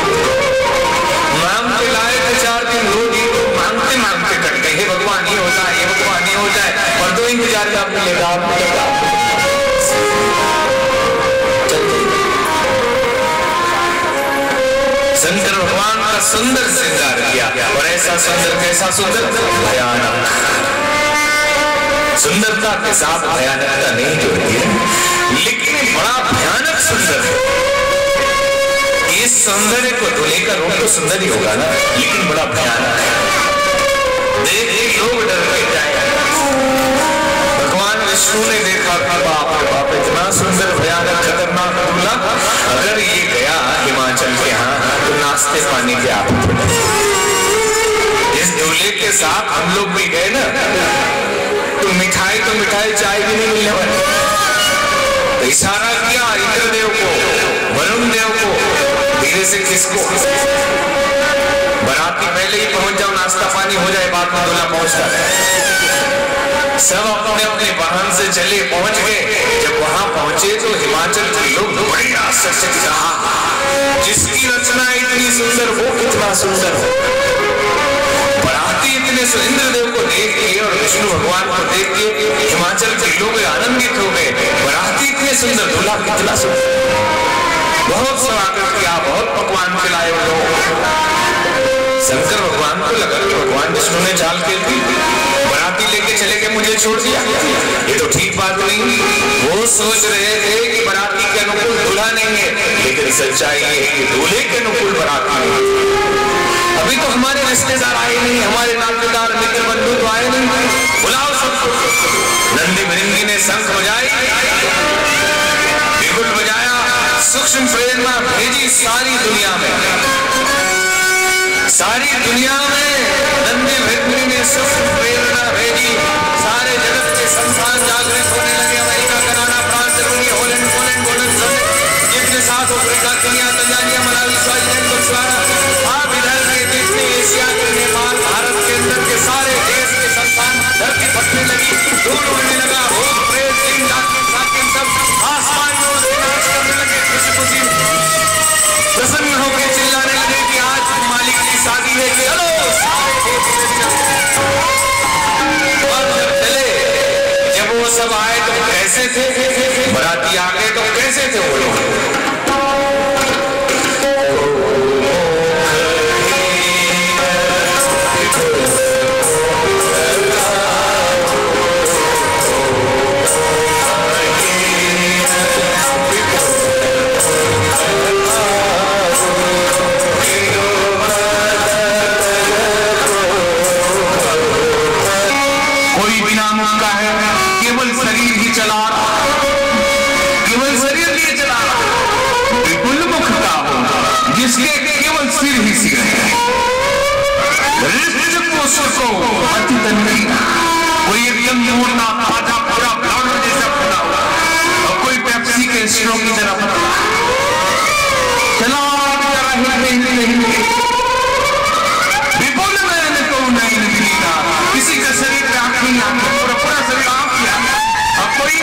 मांग के लाए थे 4 दिन, 2 दिन मांगते मांगते कट गए। हे भगवान ये हो जाए, ये भगवान ये हो जाए, और 2 इंतजार का मिलेगा आपको। शंकर भगवान का सुंदर श्रृंगार किया, और ऐसा सुंदर, कैसा सुंदर, भयानक। सुंदरता के साथ भयानकता नहीं जोड़ती है, लेकिन बड़ा भयानक सुंदर है। इस सौंदर्य को दूल्हे का रूप तो सुंदर ही होगा ना, लेकिन बड़ा भयानक है। देख के लोग डर के जाए। भगवान विष्णु ने देखा कि बाप रे बाप इतना सुंदर भयानक खतरनाक दूल्हा, अगर ये गया हिमाचल के यहाँ तो नाश्ते पानी के आप। इस दूल्हे के साथ हम लोग भी गए ना तो मिठाई चाय भी नहीं मिलने वाली। तो इशारा किया इंद्रदेव को, वरुण देव को, धीरे से किसको, बाराती पहले ही पहुंच जाओ, नाश्ता पानी हो जाए, बाद में दूल्हा पहुंचता है। सब अपने अपने वाहन से चले, पहुंच गए। जब वहां पहुंचे तो हिमाचल के लोग बड़ी आश्चर्य से कहा जिसकी रचना इतनी सुंदर वो कितना सुंदर हो। बराती इतने इंद्रदेव को देख के और विष्णु भगवान को देख के हिमाचल के लोग आनंदित हो गए। बराती इतने सुंदर, दूल्हा कितना सुंदर। बहुत स्वागत किया, बहुत पकवान खिलाए लोग। शंकर भगवान को लगा कि भगवान विष्णु ने चाल के दी, बराती लेके चले गए, मुझे छोड़ दिया, ये तो ठीक बात नहीं। वो सोच रहे थे कि बराती के अनुकूल दूल्हा नहीं है, लेकिन सच्चाई ये है कि दूल्हे के अनुकूल बराती नहीं। अभी तो हमारे रिश्तेदार आए नहीं, हमारे नातेदार मित्र बंधु तो आए नहीं, बुलाओ सबको। नंदी मृंगी ने शंख बजाई, बिगुल बजाया, सूक्ष्म प्रेरणा भेजी सारी दुनिया में। सारी दुनिया में नंदी मृंगी ने सूक्ष्म प्रेरणा भेजी, सारे जगत के संस्थान जागृत होने लगे। America, Canada, France, Germany, Holland, जितने साथ Africa, Kenya, Tanzania, Malawi, Swaziland, Botswana, आप इधर के जितने एशिया के, नेपाल, भारत के अंदर के सारे देश के संस्थान धरती फटने लगी, धूल उड़ने लगा, भूत प्रेत जिन डाकिन साकिन सब आसमान में उड़ते नाच करने लगे, खुशी प्रसन्न होकर चिल्लाने लगे कि आज मालिक की शादी है, कि चलो और जब चले, जब वो सब आए तो कैसे थे, बराती आ गए तो कैसे थे वो लोग। को अति तन्वी, कोई एकदम मोटा ताजा पूरा ब्लड जैसा फूला हुआ, और कोई पेप्सी के स्ट्रो की तरह चला विपुल मैंने तो नहीं निकला, किसी का शरीर पे आंख नहीं आती, पूरा शरीर आंख किया, और कोई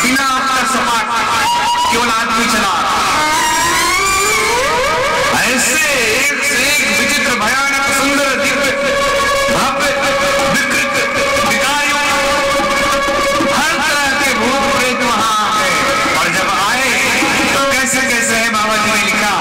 बिना आपका सपाट केवल आदमी चला। ऐसे एक से एक विचित्र भयानक सुंदर दिव्य भव्य विकृत विकारों हर तरह के भूत प्रेत वहां आए, और जब आए तो कैसे कैसे है बाबा जी ने लिखा,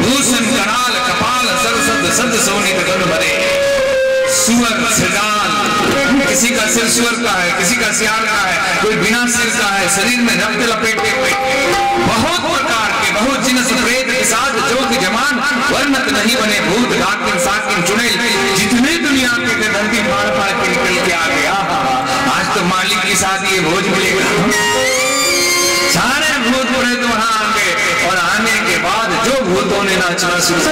भूषण कराल कपाल सरसद सद सोनित गण भरे, सुअर सिरदान, किसी का सिर सुअर का है, किसी का सियार का है, कोई बिना सिर का है, शरीर में रक्त लपेटे हुए, बहुत प्रकार के बहुत जिनस प्रेत पिशाच जोग जमान वर्णत नहीं बने भूत घातिन साकिन चुड़ैल, जितने दुनिया के धरती फाड़ फाड़ के निकल के आ गया। आज तो मालिक के साथ ये भोज मिलेगा, सारे भूत प्रेत वहां आएंगे, और आने के बाद जो भूतों ने नाचना शुरू,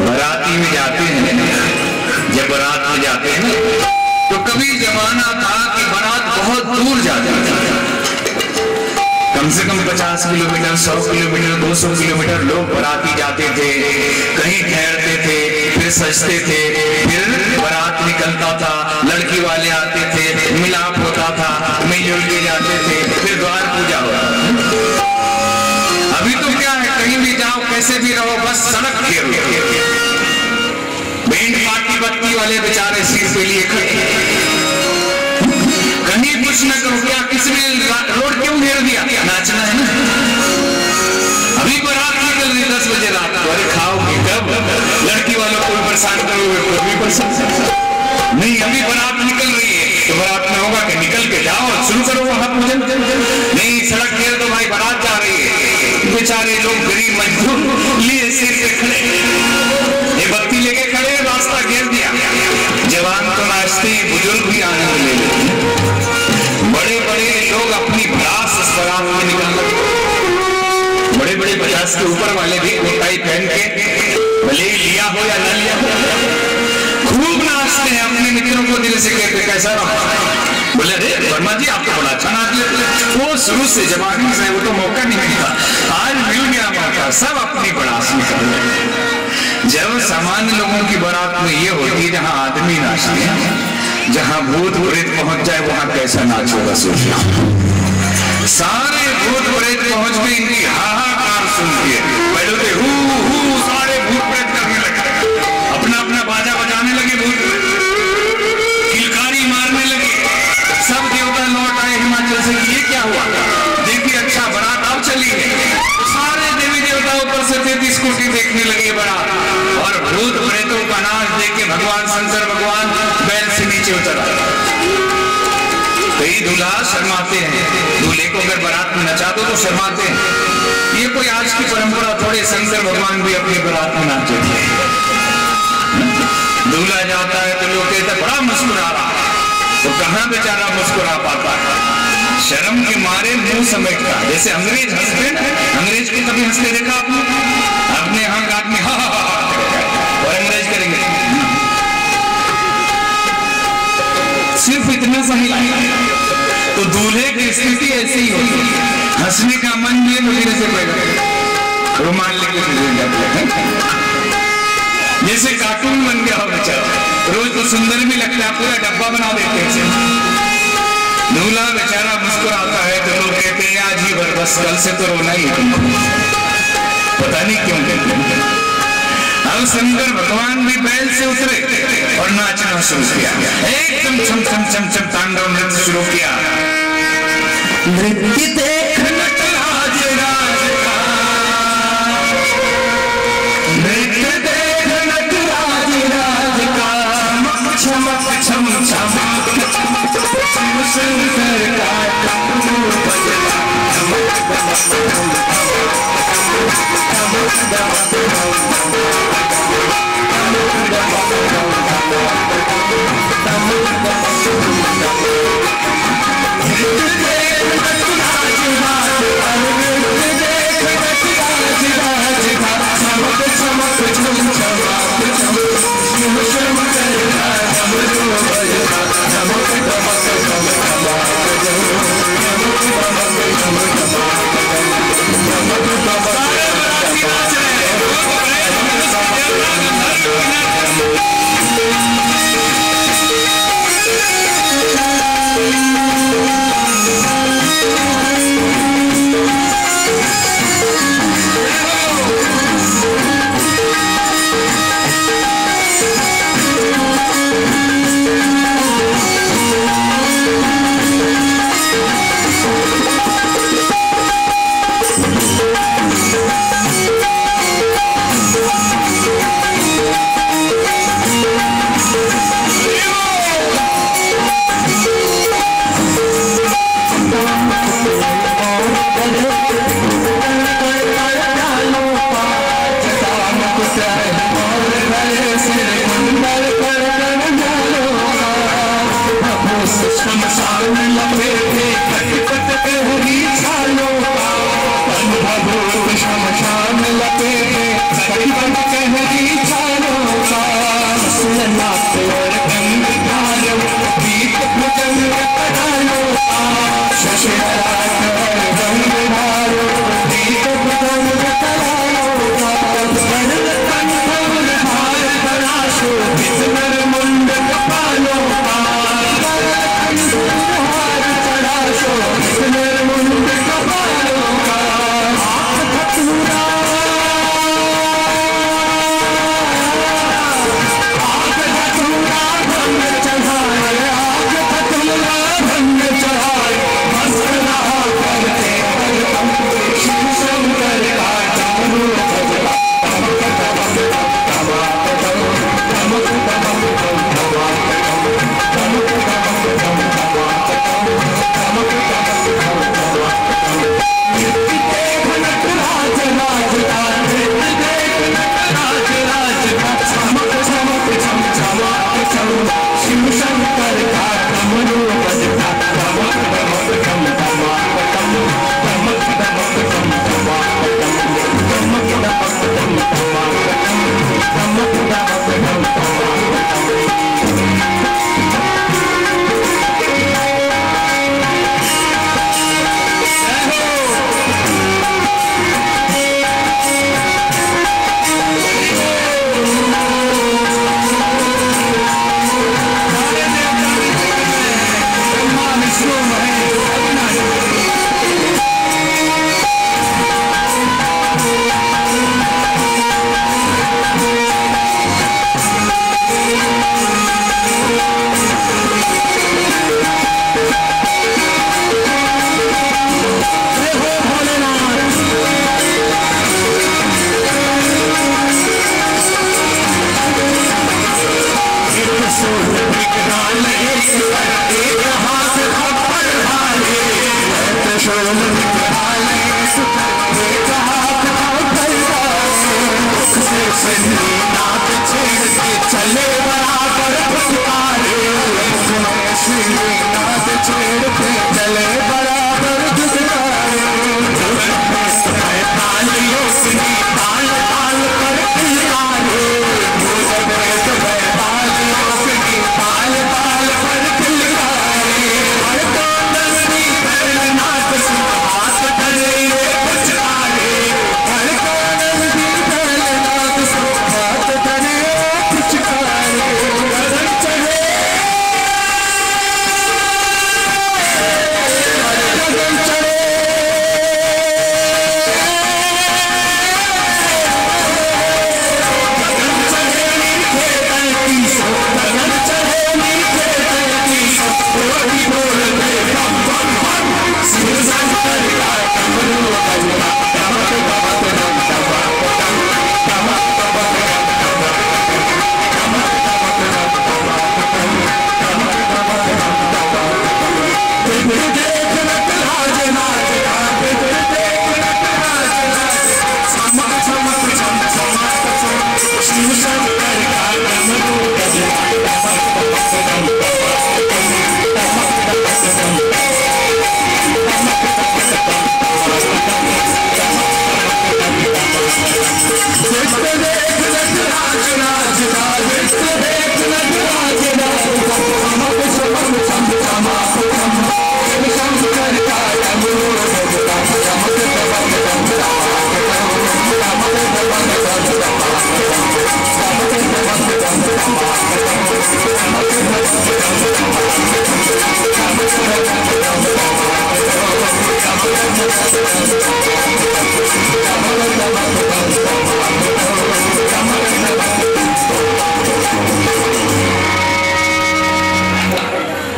बराती में जाते हैं, जब बारात में जाते हैं तो कभी जमाना था कि बारात बहुत दूर जाती थी, कम से कम 50 किलोमीटर 100 किलोमीटर 200 किलोमीटर लोग बाराती जाते थे, कहीं ठहरते थे, फिर सजते थे, फिर बारात निकलता था, लड़की वाले आते थे, मिलाप होता था, मिलजुल के जाते थे, फिर द्वार पूजा होता। अभी तो क्या है, कहीं भी जाओ कैसे भी रहो, बस सड़क घेर लो, बैंड पार्टी बत्ती वाले बेचारे सिर पे लिए खड़े, कहीं कुछ न करो, क्या किसने रोड क्यों घेर दिया, नाचना है ना। अभी बारात निकल रही 10 बजे रात को, अरे खाओगे कब, लड़की वालों को भी परेशान करोगे, कोई भी परेशान नहीं। अभी बारात निकल रही है तो बारात में होगा कि निकल के जाओ शुरू करो वहां पूजन, नहीं सड़क घेर दो भाई, बारात जा रही है, बेचारे लोग गरीब मजदूर लिए सिर पे खड़े, ये बत्ती लेके खड़े, रास्ता घेर दिया, जवान तो नाचते, बुजुर्ग भी आने वाले, बड़े बड़े लोग अपनी भड़ास इस बारात में निकल लगे, बड़े बड़े 50 के ऊपर वाले भी कोटाई पहन के, भले लिया हो या न लिया हो, खूब नाचते हैं, अपने मित्रों को दिल से कहते कैसा रहा, बोले अरे वर्मा जी आप तो बड़ा अच्छा नाच लेते, वो शुरू से जमाने से वो तो मौका नहीं मिलता, आज मिल गया मौका, सब अपनी बड़ास निकल रहे। जब सामान्य लोगों की बारात में ये होती है जहां आदमी नाचते हैं, जहां भूत प्रेत पहुंच जाए वहां कैसा नाच होगा सोचना। सारे भूत प्रेत पहुंच के इनकी हाहाकार सुनती है, पहले तो हू सारे भूत प्रेत करने लगे, अपना अपना बाजा बजाने लगे, भूत किलकारी मारने लगे, सब देवता लौट आए हिमाचल से, ये क्या हुआ, देखिए अच्छा बारात अब चली है, सारे देवी देवता ऊपर से 33 कोटि देखने लगे बारात, और भूत प्रेतों का नाच देख के भगवान शंकर भगवान बैल से नीचे उतर आए। कई दूल्हा शर्माते हैं, दूल्हे को अगर बारात में नचा दो तो शर्माते हैं, ये कोई आज की परंपरा थोड़े, शंकर भगवान भी अपनी बारात में नाचते थे। दूल्हा जाता है तो लोग कहते बड़ा मुस्कुरा रहा, तो कहां बेचारा मुस्कुरा पाता है, शर्म के मारे मुंह समेटता, जैसे अंग्रेज हंसते हैं, अंग्रेज को कभी हंसते देखा आपने, अपने यहाँ आदमी हा और अंग्रेज करेंगे, सिर्फ इतना सा ही, तो दूल्हे की स्थिति ऐसी ही होती है, हंसने का मन भी धीरे से पैदा, रुमाल लेके जैसे कार्टून बन गया हो बेचारा। रोज तो सुंदर भी लगता है, पूरा डब्बा बना देते हैं। दूल्हा बेचारा मुस्कुराता है तो लोग कहते हैं आज ही भर, बस कल से तो रोना ही है, पता नहीं क्यों कहते हैं। अब शंकर भगवान भी बैल से उतरे और नाचना शुरू किया, एकदम छम छम छम छम तांडव नृत्य शुरू किया। नृत्य देख नटराज राज का, नृत्य देख नटराज राज का, चमक छम चमक शिव शंकर का डमरू बजना, चमक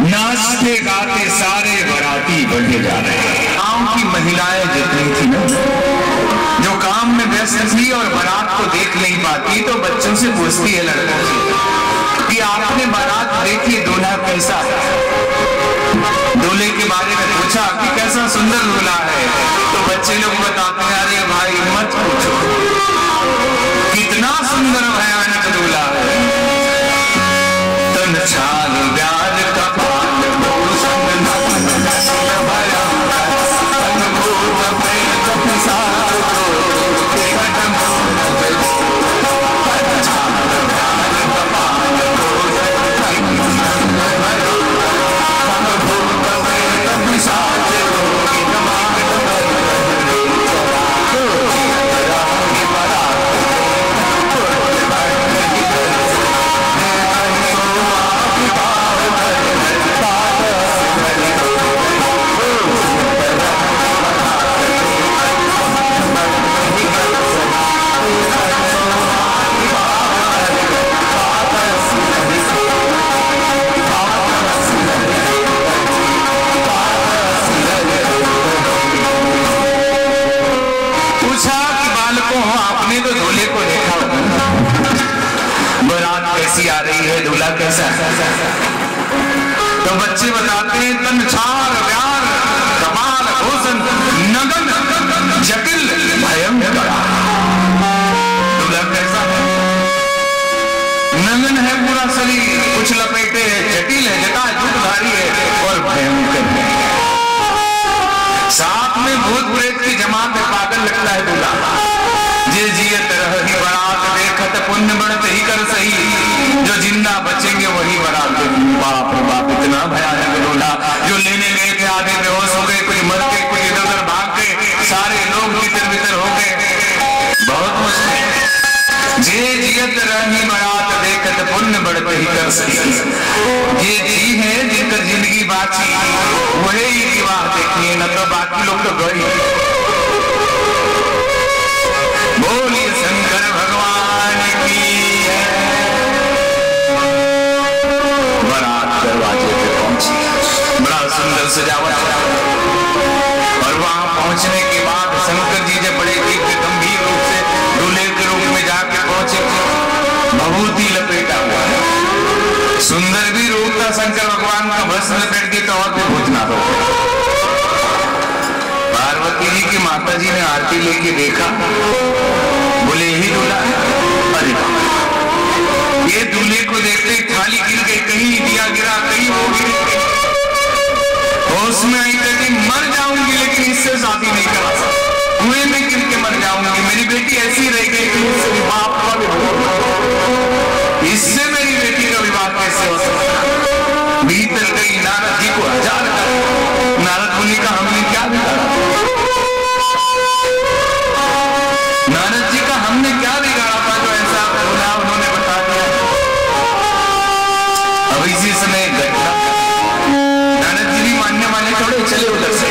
नाचते गाते सारे बाराती बढ़े जा रहे हैं। गांव की महिलाएं जितनी थी ना, जो काम में व्यस्त थी और बारात को देख नहीं पाती, तो बच्चों से पूछती है लड़कों से कि आपने बारात देखी, दूल्हा कैसा है? दूल्हे के बारे में पूछा कि कैसा सुंदर दूल्हा है, तो बच्चे लोग बताते हैं अरे भाई मत पूछो, कितना सुंदर भयानक दूल्हा है। तन छाल ब्याज का पाल भूषण भया अनुभूत प्रेम सार आ रही है, दूल्हा कैसा है? तो बच्चे बताते हैं तन छार व्यार कमाल भूषण नगन जटिल भयंकर। दूल्हा कैसा है? नगन है पूरा शरीर, कुछ लपेटे है, जटिल है, जटाजूटधारी है और भयंकर है। साथ में भूत प्रेत की जमात में पागल लगता है दूल्हा। जे जियत रही बारात देखत पुण्य बढ़त ही कर सही, जो जिंदा बचेंगे वही बारात देखेंगे। बाप रे बाप, इतना भयानक दूल्हा। जो लेने गए थे आधे बेहोश हो गए, कुछ मर गए, कुछ इधर उधर भाग गए, सारे लोग भीतर भीतर हो गए। बहुत मुश्किल। जे जियत रही बारात देखत पुण्य बढ़त ही कर सही। ये जी है जिनका जिंदगी बाची, वही विवाह देखिए, न तो बाकी लोग तो गए। बोलिए शंकर भगवान की। बारात दरवाजे पे पहुंची, बड़ा सुंदर सजावट, और वहां पहुंचने के बाद शंकर जी जब बड़े दिव्य गंभीर रूप से दूल्हे के रूप में जाके पहुंचे, भभूति लपेटा हुआ है, सुंदर भी रूप था शंकर भगवान का। भस्म लपेट के तो और भी भूतना हो। पार्वती जी की माता जी ने आरती लेके देखा, बोले यही दूल्हा है? अरे ये दूल्हे को देखते थाली गिर गई, कहीं दिया गिरा, कहीं वो गिर गई। होश में आई कहती मर जाऊंगी लेकिन इससे शादी नहीं करा सकती, कुएं में गिर के मर जाऊंगी। मेरी बेटी ऐसी रह गई कि इससे बाप का विवाह, इससे मेरी बेटी का विवाह कैसे हो सकता? भीतर गई, नारद जी को हजार कर। नारद मुनि का हमने क्या बिगाड़ा? नारद जी का हमने क्या बिगाड़ा था जो ऐसा बोला? उन्होंने बता दिया। अब इसी समय घटना, नारद जी भी मानने वाले थोड़े, चले उधर से।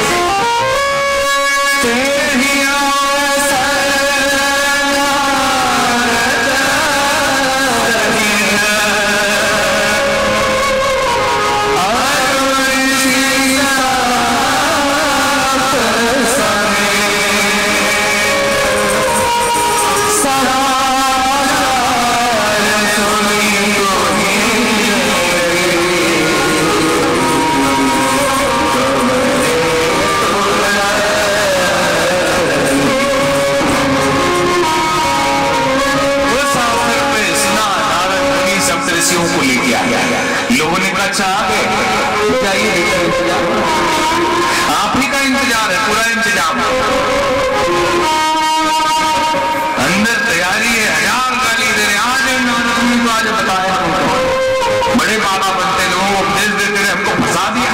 को लेके आया। लोगों ने कहा अच्छा आ गए, जाइए आप ही का इंतजार है, पूरा इंतजाम अंदर तैयारी है, हजार गाली दे रहे। आज तो आज बताया बड़े बाबा बनते लोगों को उपदेश देते रहे, हमको फंसा दिया।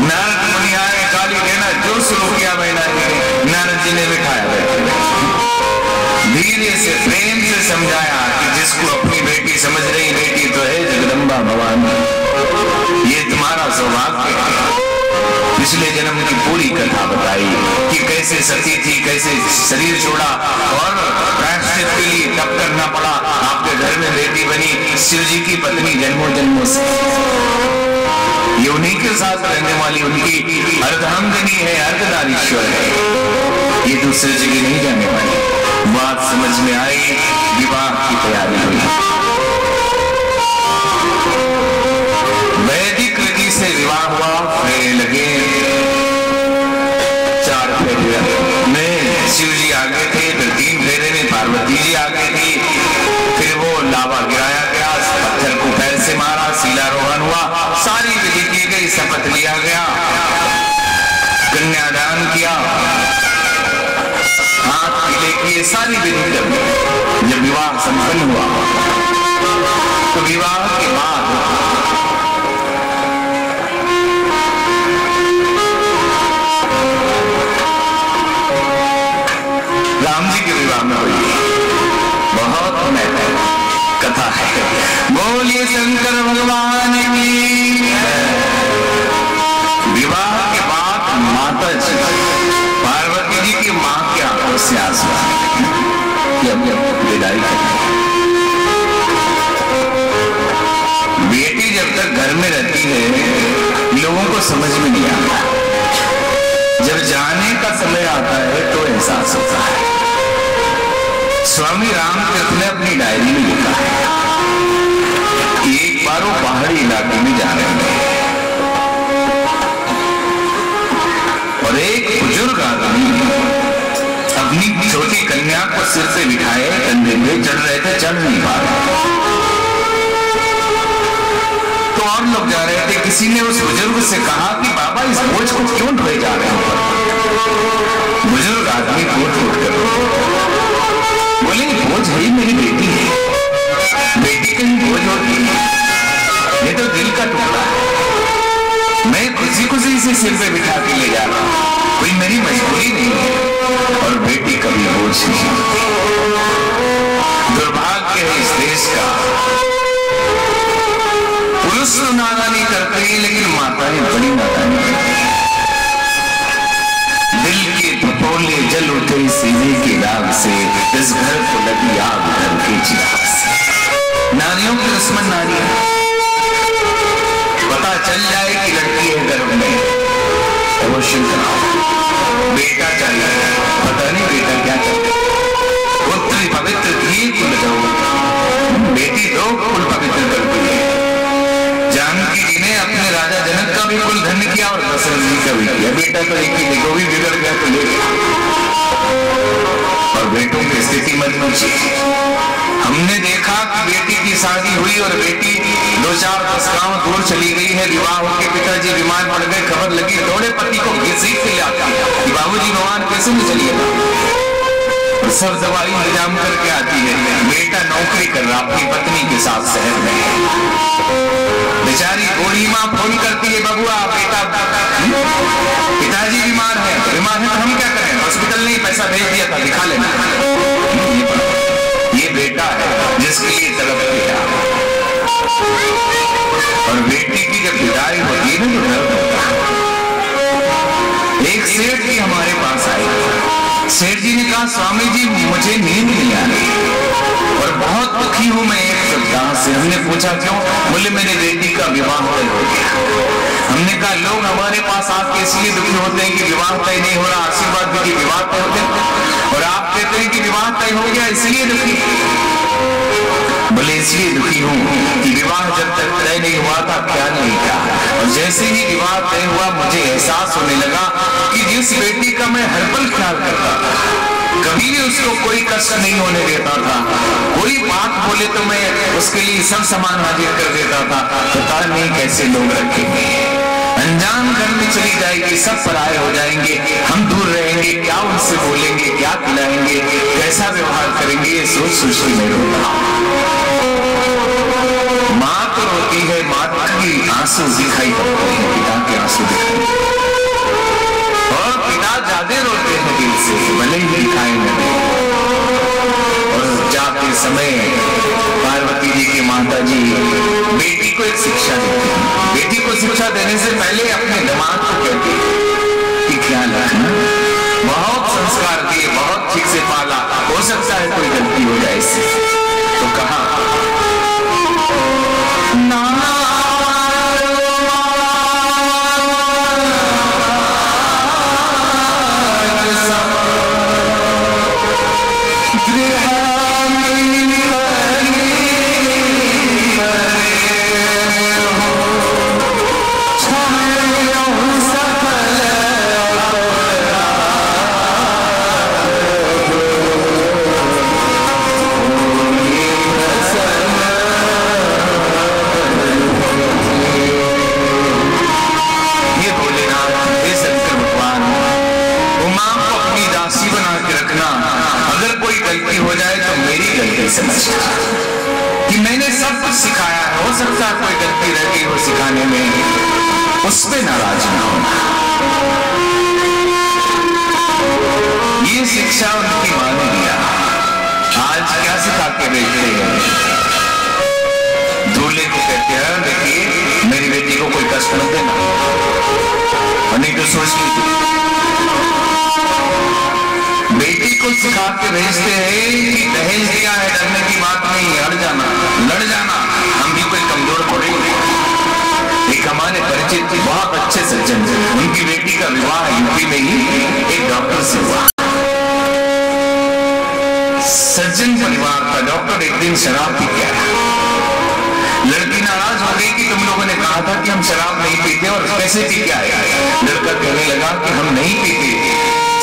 नारद मुनि आए, गाली देना जो शुरू किया बहना नारद जी ने बिठाया, धीरे से प्रेम से समझाया कि जिसको अपनी बेटी समझ रही, बेटी तो है जगदम्बा भवानी, ये तुम्हारा सौभाग्य है। पिछले जन्म की पूरी कथा बताई कि कैसे सती थी, कैसे शरीर छोड़ा और प्रायश्चित के लिए तप करना पड़ा, आपके घर में बेटी बनी, शिव जी की पत्नी जन्मों जन्मों से, ये उन्हीं के साथ रहने वाली उनकी अर्धांगिनी है, अर्धनारीश्वर है, ये दूसरे जगह नहीं जाने वाली। बात समझ में आई, विवाह की तैयारी हुई। वैदिक रीति से विवाह हुआ, फेरे लगे, 4 फेरे में शिव जी आगे थे, फिर 3 फेरे में पार्वती जी आगे थी, फिर वो लावा गिराया गया, पत्थर को पैर से मारा, शीलारोहण हुआ, सारी विधि की गई, शपथ लिया गया, कन्यादान किया, हाथ पीले किए, सारी विधि कर दी। जब विवाह संपन्न हुआ तो विवाह के बाद राम जी के विवाह में हुई, बहुत महत्व कथा है। बोलिए शंकर भगवान की। विवाह के बाद माता जी पार्वती जी की मां की आंखों से आंसू विदाई कर। बेटी जब तक घर में रहती है लोगों को समझ में नहीं आता, जब जाने का समय आता है तो एहसास होता है। स्वामी रामतीर्थ ने अपनी डायरी में लिखा है, एक बार वो पहाड़ी इलाके में जा रहे थे और एक बुजुर्ग आदमी अपनी छोटी कन्या को सिर से बिठाए कंधे पे चढ़ रहे थे, चढ़ नहीं पा रहे, तो और लोग जा रहे थे। किसी ने उस बुजुर्ग से कहा कि बाबा इस बोझ को क्यों ढोए जा रहे हो? बुजुर्ग आदमी फूट फूट कर बोले, बोझ है मेरी बेटी है, बेटी कहीं बोझ होती है, ये तो दिल का टुकड़ा है, मैं खुशी खुशी इसे सिर पे बिठा के ले जा रहा हूं, कोई मेरी मजबूरी नहीं है, और बेटी कभी बोझ नहीं। दुर्भाग्य है इस देश का, पुरुष तो नादानी करते हैं लेकिन माताएं बड़ी नादानी करती हैं। दिल के फफोले जल उठे सीने के दाग से, इस घर को लगी आग घर के चिराग से। नारियों की दुश्मन नारी है, पता चल जाए कि लड़की है गर्भ में अवश्य कराओ, बेटा चाहिए, पता नहीं बेटा क्या चाहिए, पुत्री पवित्र घी कुल दो, बेटी दो कुल पवित्र कर दी। जानकी जी ने अपने राजा जनक का भी कुल धन्य किया और दशरथ जी का भी किया, बेटा तो एक ही देखो भी बिगड़ गया तो ले गया, और बेटों की स्थिति मत पूछिए। हमने देखा कि बेटी की शादी हुई और बेटी 2-4 गांव दूर चली गई है, विवाह होकर पिताजी बीमार पड़ गए, खबर लगी, दौड़े पति को घसीट के ले आता कि बाबूजी बीमार कैसे नहीं चलिएगा, सब दवाई इंतजाम करके आती है, बेटा नौकरी कर रहा अपनी पत्नी के साथ शहर में, बेचारी बूढ़ी माँ फोन करती है, बबुआ बेटा पिताजी बीमार है तो हम क्या करें, हॉस्पिटल नहीं पैसा भेज दिया था, दिखा लेना। ये बेटा है जिसके लिए तड़प गया, और बेटी की जब विदाई होती है ना तो दर्द होता है। एक सेठ जी हमारे पास आए, सेठ जी ने कहा स्वामी जी मुझे नींद नहीं आ रही और बहुत दुखी हूं मैं एक सप्ताह से। हमने पूछा क्यों? बोले मेरी बेटी का विवाह तय हो गया। हमने कहा लोग हमारे पास आके इसलिए दुखी होते हैं कि विवाह तय नहीं हो रहा, आशीर्वाद दीजिए विवाह तय हो गया, और आप कहते हैं कि विवाह तय हो गया इसलिए दुखी। बोले इसलिए दुखी हूं कि विवाह जब तक तय नहीं हुआ था ख्याल नहीं था, और जैसे ही विवाह तय हुआ मुझे एहसास होने लगा कि जिस बेटी का मैं हर पल ख्याल करता था, कभी भी उसको कोई कष्ट नहीं होने देता था, कोई बात बोले तो मैं उसके लिए सब सामान हाजिर कर देता था, पता नहीं कैसे लोग रखेंगे, अनजान घर में चली जाएगी, सब पराये हो जाएंगे, हम दूर रहेंगे, क्या उनसे बोलेंगे, क्या खिलाएंगे, कैसा व्यवहार करेंगे, ये सोच सोच के मैं रोता। माँ तो रोती है, माँ की आंसू दिखाई पड़ते हैं, पिता के आंसू दिखाई, और पिता ज्यादा रोते हैं दिल से, भले ही दिखाई न दे। और जाते समय पार्वती जी की माता जी बेटी को एक शिक्षा देती है, बेटी को शिक्षा देने से पहले अपने दिमाग को कहती कि क्या लिखना, बहुत संस्कार दिए, बहुत ठीक से पाला, हो सकता है कोई गलती हो जाए इससे। तो कहा ना कि मैंने सब कुछ सिखाया है, हो सकता है कोई गलती रह गई हो सिखाने में, उस पे नाराज ना होना। ये शिक्षा उनकी मां ने दिया। आज क्या सिखा के भेजते हैं? दूल्हे को कहते हैं देखिए मेरी बेटी को कोई कष्ट मत देना, और नहीं तो सोच लीजिए बेटी को सिखा के भेजते हैं कि दहेज दिया है, डरने की बात नहीं, लड़ जाना, हम भी कोई कमजोर थोड़े। एक हमारे परिचित बहुत अच्छे सज्जन थे, उनकी बेटी का विवाह यूपी में ही एक डॉक्टर से हुआ। सज्जन परिवार का डॉक्टर एक दिन शराब पी गया। लड़की नाराज हो गई कि तुम लोगों ने कहा था कि हम शराब नहीं पीते और कैसे पी के आए। लड़का कहने लगा कि हम नहीं पीते,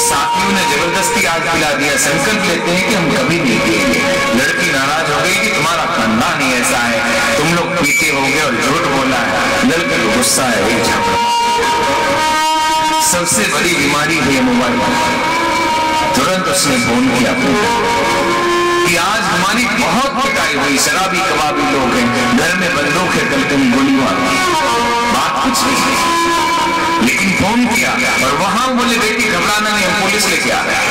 साथियों ने जबरदस्ती आज पिला दिया, संकल्प लेते हैं कि हम कभी नहीं पिएंगे। लड़की नाराज हो गई कि तुम्हारा खानदान ही ऐसा है, तुम लोग पीते होंगे और झूठ बोला है। लड़के को गुस्सा है, वही झगड़ा। सबसे बड़ी बीमारी है मोबाइल। तुरंत उसने फोन किया कि आज हमारी बहुत पिटाई हुई, शराबी कबाबी लोग हैं, घर में बंदूक है, कल तुम गोली मारो। बात कुछ नहीं, लेकिन फोन किया और वहां बोले बेटी घबराना नहीं, हम पुलिस लेके आ गए।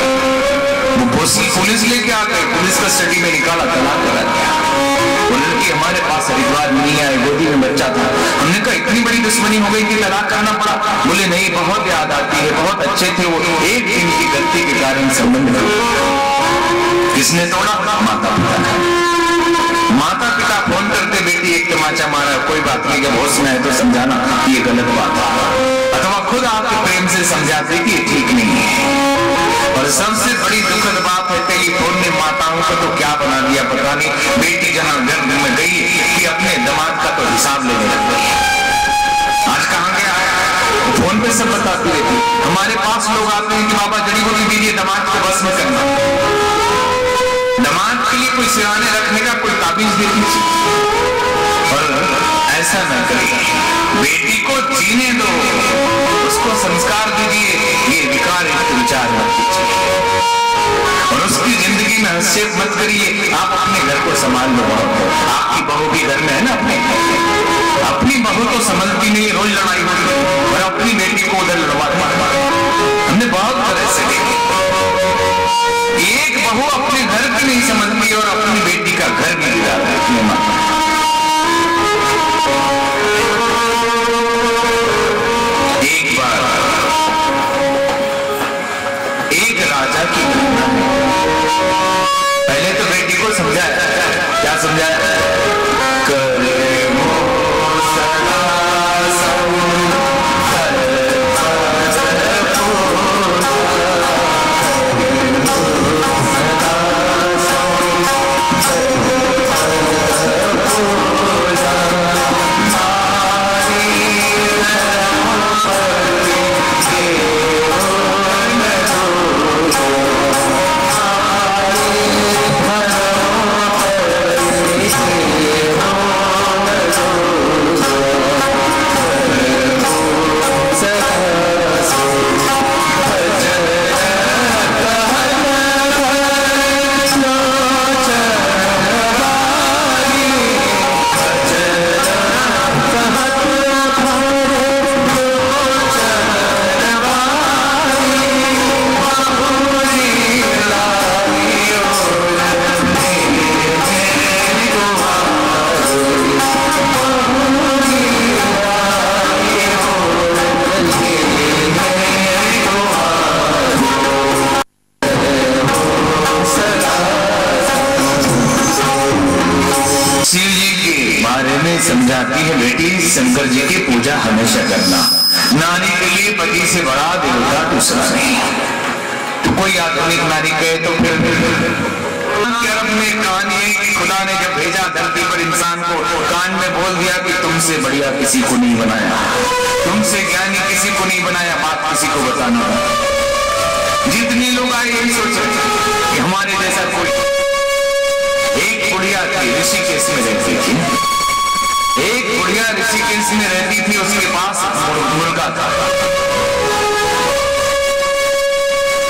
वो पुलिस लेके आ गए, पुलिस कस्टडी में निकाला, तलाक करा दिया। वो लड़की हमारे पास हरिद्वार नहीं आए, गोदी में बच्चा था। हमने कहा इतनी बड़ी दुश्मनी हो गई कि तलाक करना पड़ा। बोले नहीं, बहुत याद आती है, बहुत अच्छे थे वो, एक दिन की गलती के कारण संबंध किसने तोड़ा? माता पिता फोन करते बेटी एक तमाचा मारा, कोई बात नहीं, जब होश में है तो समझाना ये गलत बात है, अथवा खुद आपके प्रेम से समझाते कि ये ठीक नहीं है। और सबसे बड़ी दुखद बात है टेलीफोन ने माताओं को तो क्या बना दिया पता नहीं। बेटी जहां गर्भ में गई कि अपने दामाद का तो हिसाब लेने लग गई। आज कहां गया है फोन पे सब बताती रहती। हमारे पास लोग आते हैं कि बाबा जड़ी बूटी दीजिए दामाद को बस में करना, दामाद के लिए कोई सिराने रखने का कोई ताबीज दे दीजिए। और ऐसा न करिए, बेटी को जीने दो, उसको संस्कार दीजिए, ये विकार विचार मत कीजिए और उसकी जिंदगी में हस्तक्षेप मत करिए। आप अपने घर को संभाल लो। आपकी बहू भी घर में है ना, अपनी बहू तो संभलती नहीं, रोज लड़ाई होती और अपनी बेटी को उधर लड़वा। हमने बहुत तरह से देखी, एक बहू अपने घर की नहीं समझती और अपनी बेटी का घर भी गिरा देती है। एक बार एक राजा की घटना है। पहले तो बेटी को समझाया, क्या समझाया? समझाती है, बेटी शंकर जी की पूजा हमेशा करना, नारी के लिए पति से बड़ा देवता दूसरा नहीं। तो कोई आधुनिक नारी कहे तो फिर अरब में कहानी है कि खुदा ने जब भेजा धरती पर इंसान को, कान में बोल दिया कि तुमसे बढ़िया किसी को नहीं बनाया, तुमसे ज्ञानी किसी को नहीं बनाया, बात किसी को बताना। जितने लोग आए यही सोचे कि हमारे जैसा कोई। एक बुढ़िया थी, ऋषिकेश में रहती थी, एक बुढ़िया ऋषिकेश में रहती थी, उसके पास मुर्गा था।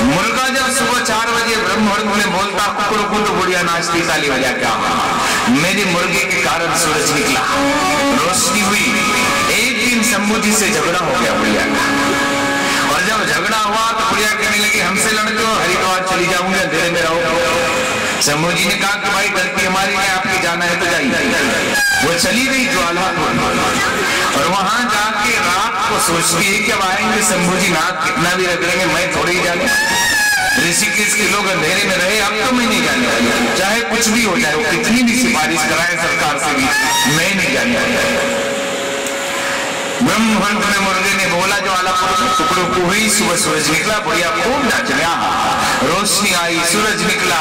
मुर्गा जब सुबह 4 बजे ब्रह्म मुहूर्त में बोलता कुकुरकू, तो बुढ़िया नाचती ताली बजा क्या मेरे मुर्गे के कारण सूरज निकला, रोशनी हुई। एक दिन शंभू जी से झगड़ा हो गया बुढ़िया का, और जब झगड़ा हुआ तो बुढ़िया कहने लगी हमसे लड़ते हो, हरिद्वार चली जाऊंगी, अंधेरे में रहो। शंभू जी ने कहा कि भाई गलती हमारी है, आपकी जाना है तो जाइए। वो चली गई ज्वालापुर, और वहां जाके रात को सोचती है कि अब आएंगे शंभू जी, नाक कितना भी रगड़ेंगे मैं थोड़ी ही जाने। ऋषिकेश के लोग अंधेरे में रहे, अब तो मैं नहीं जाने वाली, चाहे कुछ भी हो जाए, वो कितनी भी सिफारिश कराए सरकार से भी, मैं नहीं जाने वाली। ब्रह्म मुहूर्त में मुर्गे ने बोला, ज्वालापुर टुकड़ों को हुई, सुबह सूरज निकला, बुढ़िया खूब नाच गया, रोशनी आई, सूरज निकला,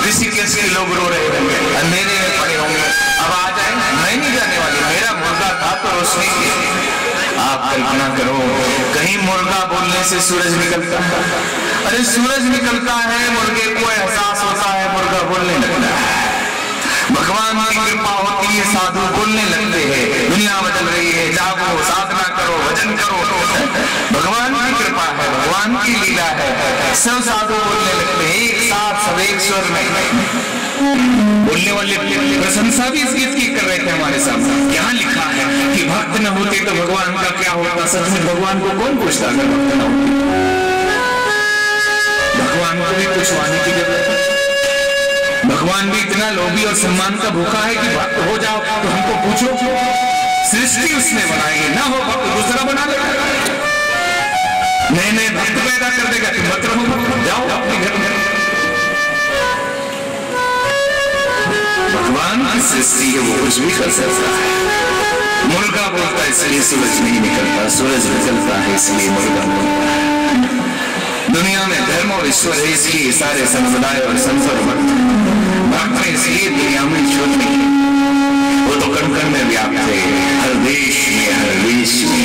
ऋषिकेश के लोग रो रहे होंगे, अंधेरे में पड़े होंगे, अब आ जाए, मैं नहीं जाने वाली, मेरा मुर्गा था तो रोशनी की। आप कल्पना करो, कहीं मुर्गा बोलने से सूरज निकलता है? अरे सूरज निकलता है, मुर्गे को एहसास होता है, मुर्गा बोलने लगता है। भगवान की कृपा होती है, साधु बोलने लगते हैं, दुनिया बदल रही है, जागो, साधना करो, भजन करो, भगवान की कृपा है, भगवान की लीला है, सब साधु बोलने लगते हैं एक साथ, सब एक स्वर में। बोलने वाले प्रशंसा भी इस गीत की कर रहे थे हमारे सामने। क्या लिखा है कि भक्त न होते तो भगवान का क्या होता? सच में भगवान को कौन पूछता अगर भक्त न होते? भगवान को भी पूछवाने की जरूरत है। भगवान भी इतना लोभी और सम्मान का भूखा है कि भक्त हो जाओ तो हमको पूछो। सृष्टि उसने बनाई है, ना हो भक्त दूसरा बना लेगा, नए नए भक्त पैदा कर देगा, तुम मत रहो, जाओ अपने घर में। भगवान की सृष्टि है, वो कुछ भी कर सकता है। मुर्गा बोलता है इसलिए सूरज नहीं निकलता, सूरज निकलता है इसलिए मुर्गा बोलता है। दुनिया में धर्म और ईश्वर है, इसलिए सारे समुदाय और संसार भक्त इसलिए दुनिया में छोड़ नहीं है, वो तो कण कण में व्याप्त है, हर देश में, हर देश में।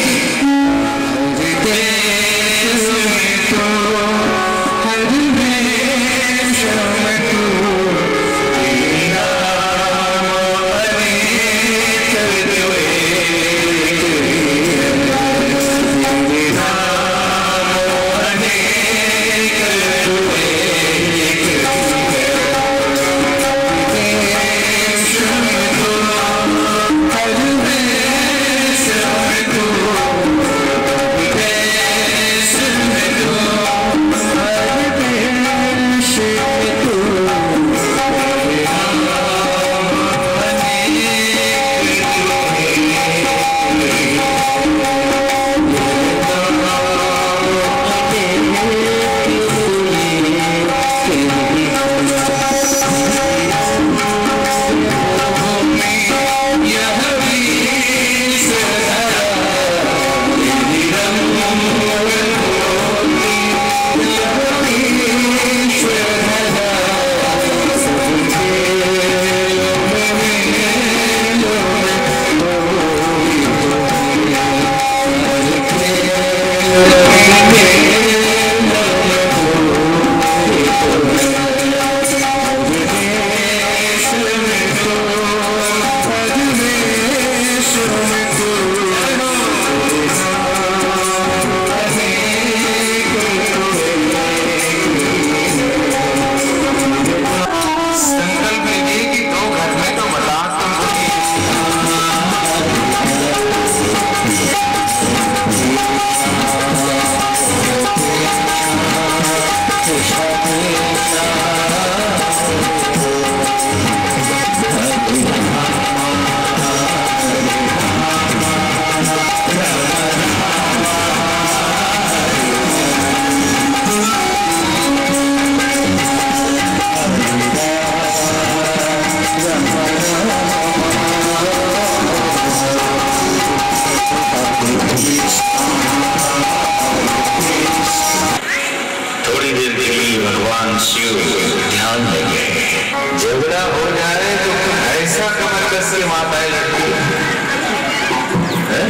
झगड़ा हो जाए तो ऐसा कमर कस के माताएं लड़ती है,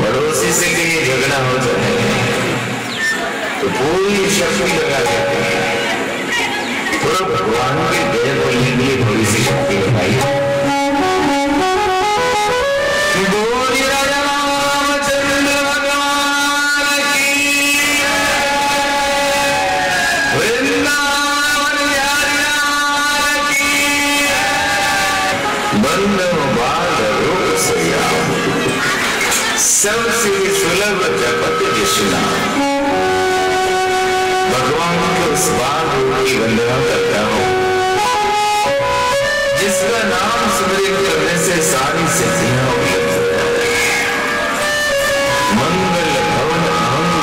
पड़ोसी से कहीं झगड़ा हो जाए तो पूरी शक्ति लगा देते हैं। थोड़ा भगवान के जय बोलने के लिए थोड़ी सी शक्ति लगाई। सबसे सुलभ जपत जिसु नाम। भगवान के उस बाल रूप की वंदना करता हूं जिसका नाम स्मरण करने से सारी सिद्धियां उपलब्ध है। मंगल भवन मंगलहारी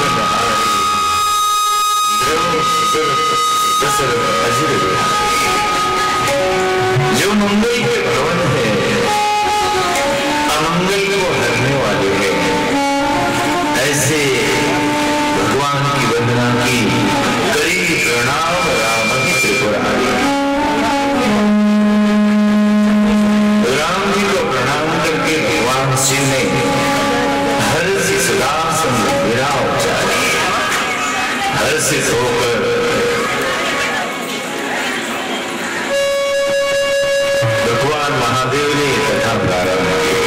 जो मंगल के भवन है अमंगल को हरने वाले हैं। ऐसे भगवान की वंदना की करी प्रणाम राम की त्रिपुरारी। राम जी को प्रणाम करके भगवान शिव ने हर्षित सुदासन विरा उच्चारी। हर्षित होकर भगवान महादेव ने कथा प्रारंभ की।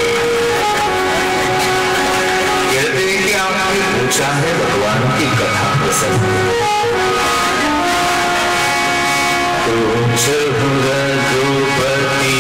पूछा है भगवान की कथा प्रसंग। द्रौपदी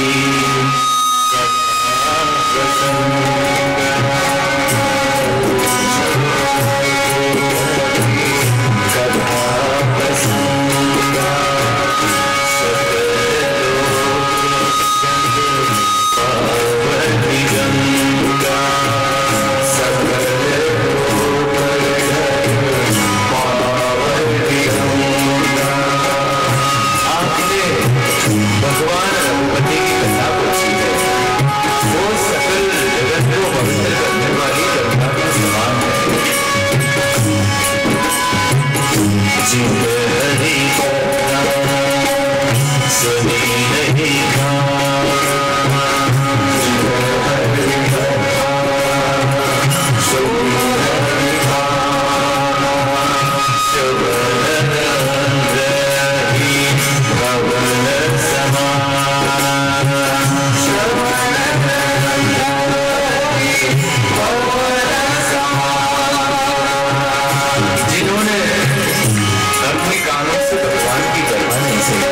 कथा प्रसंग।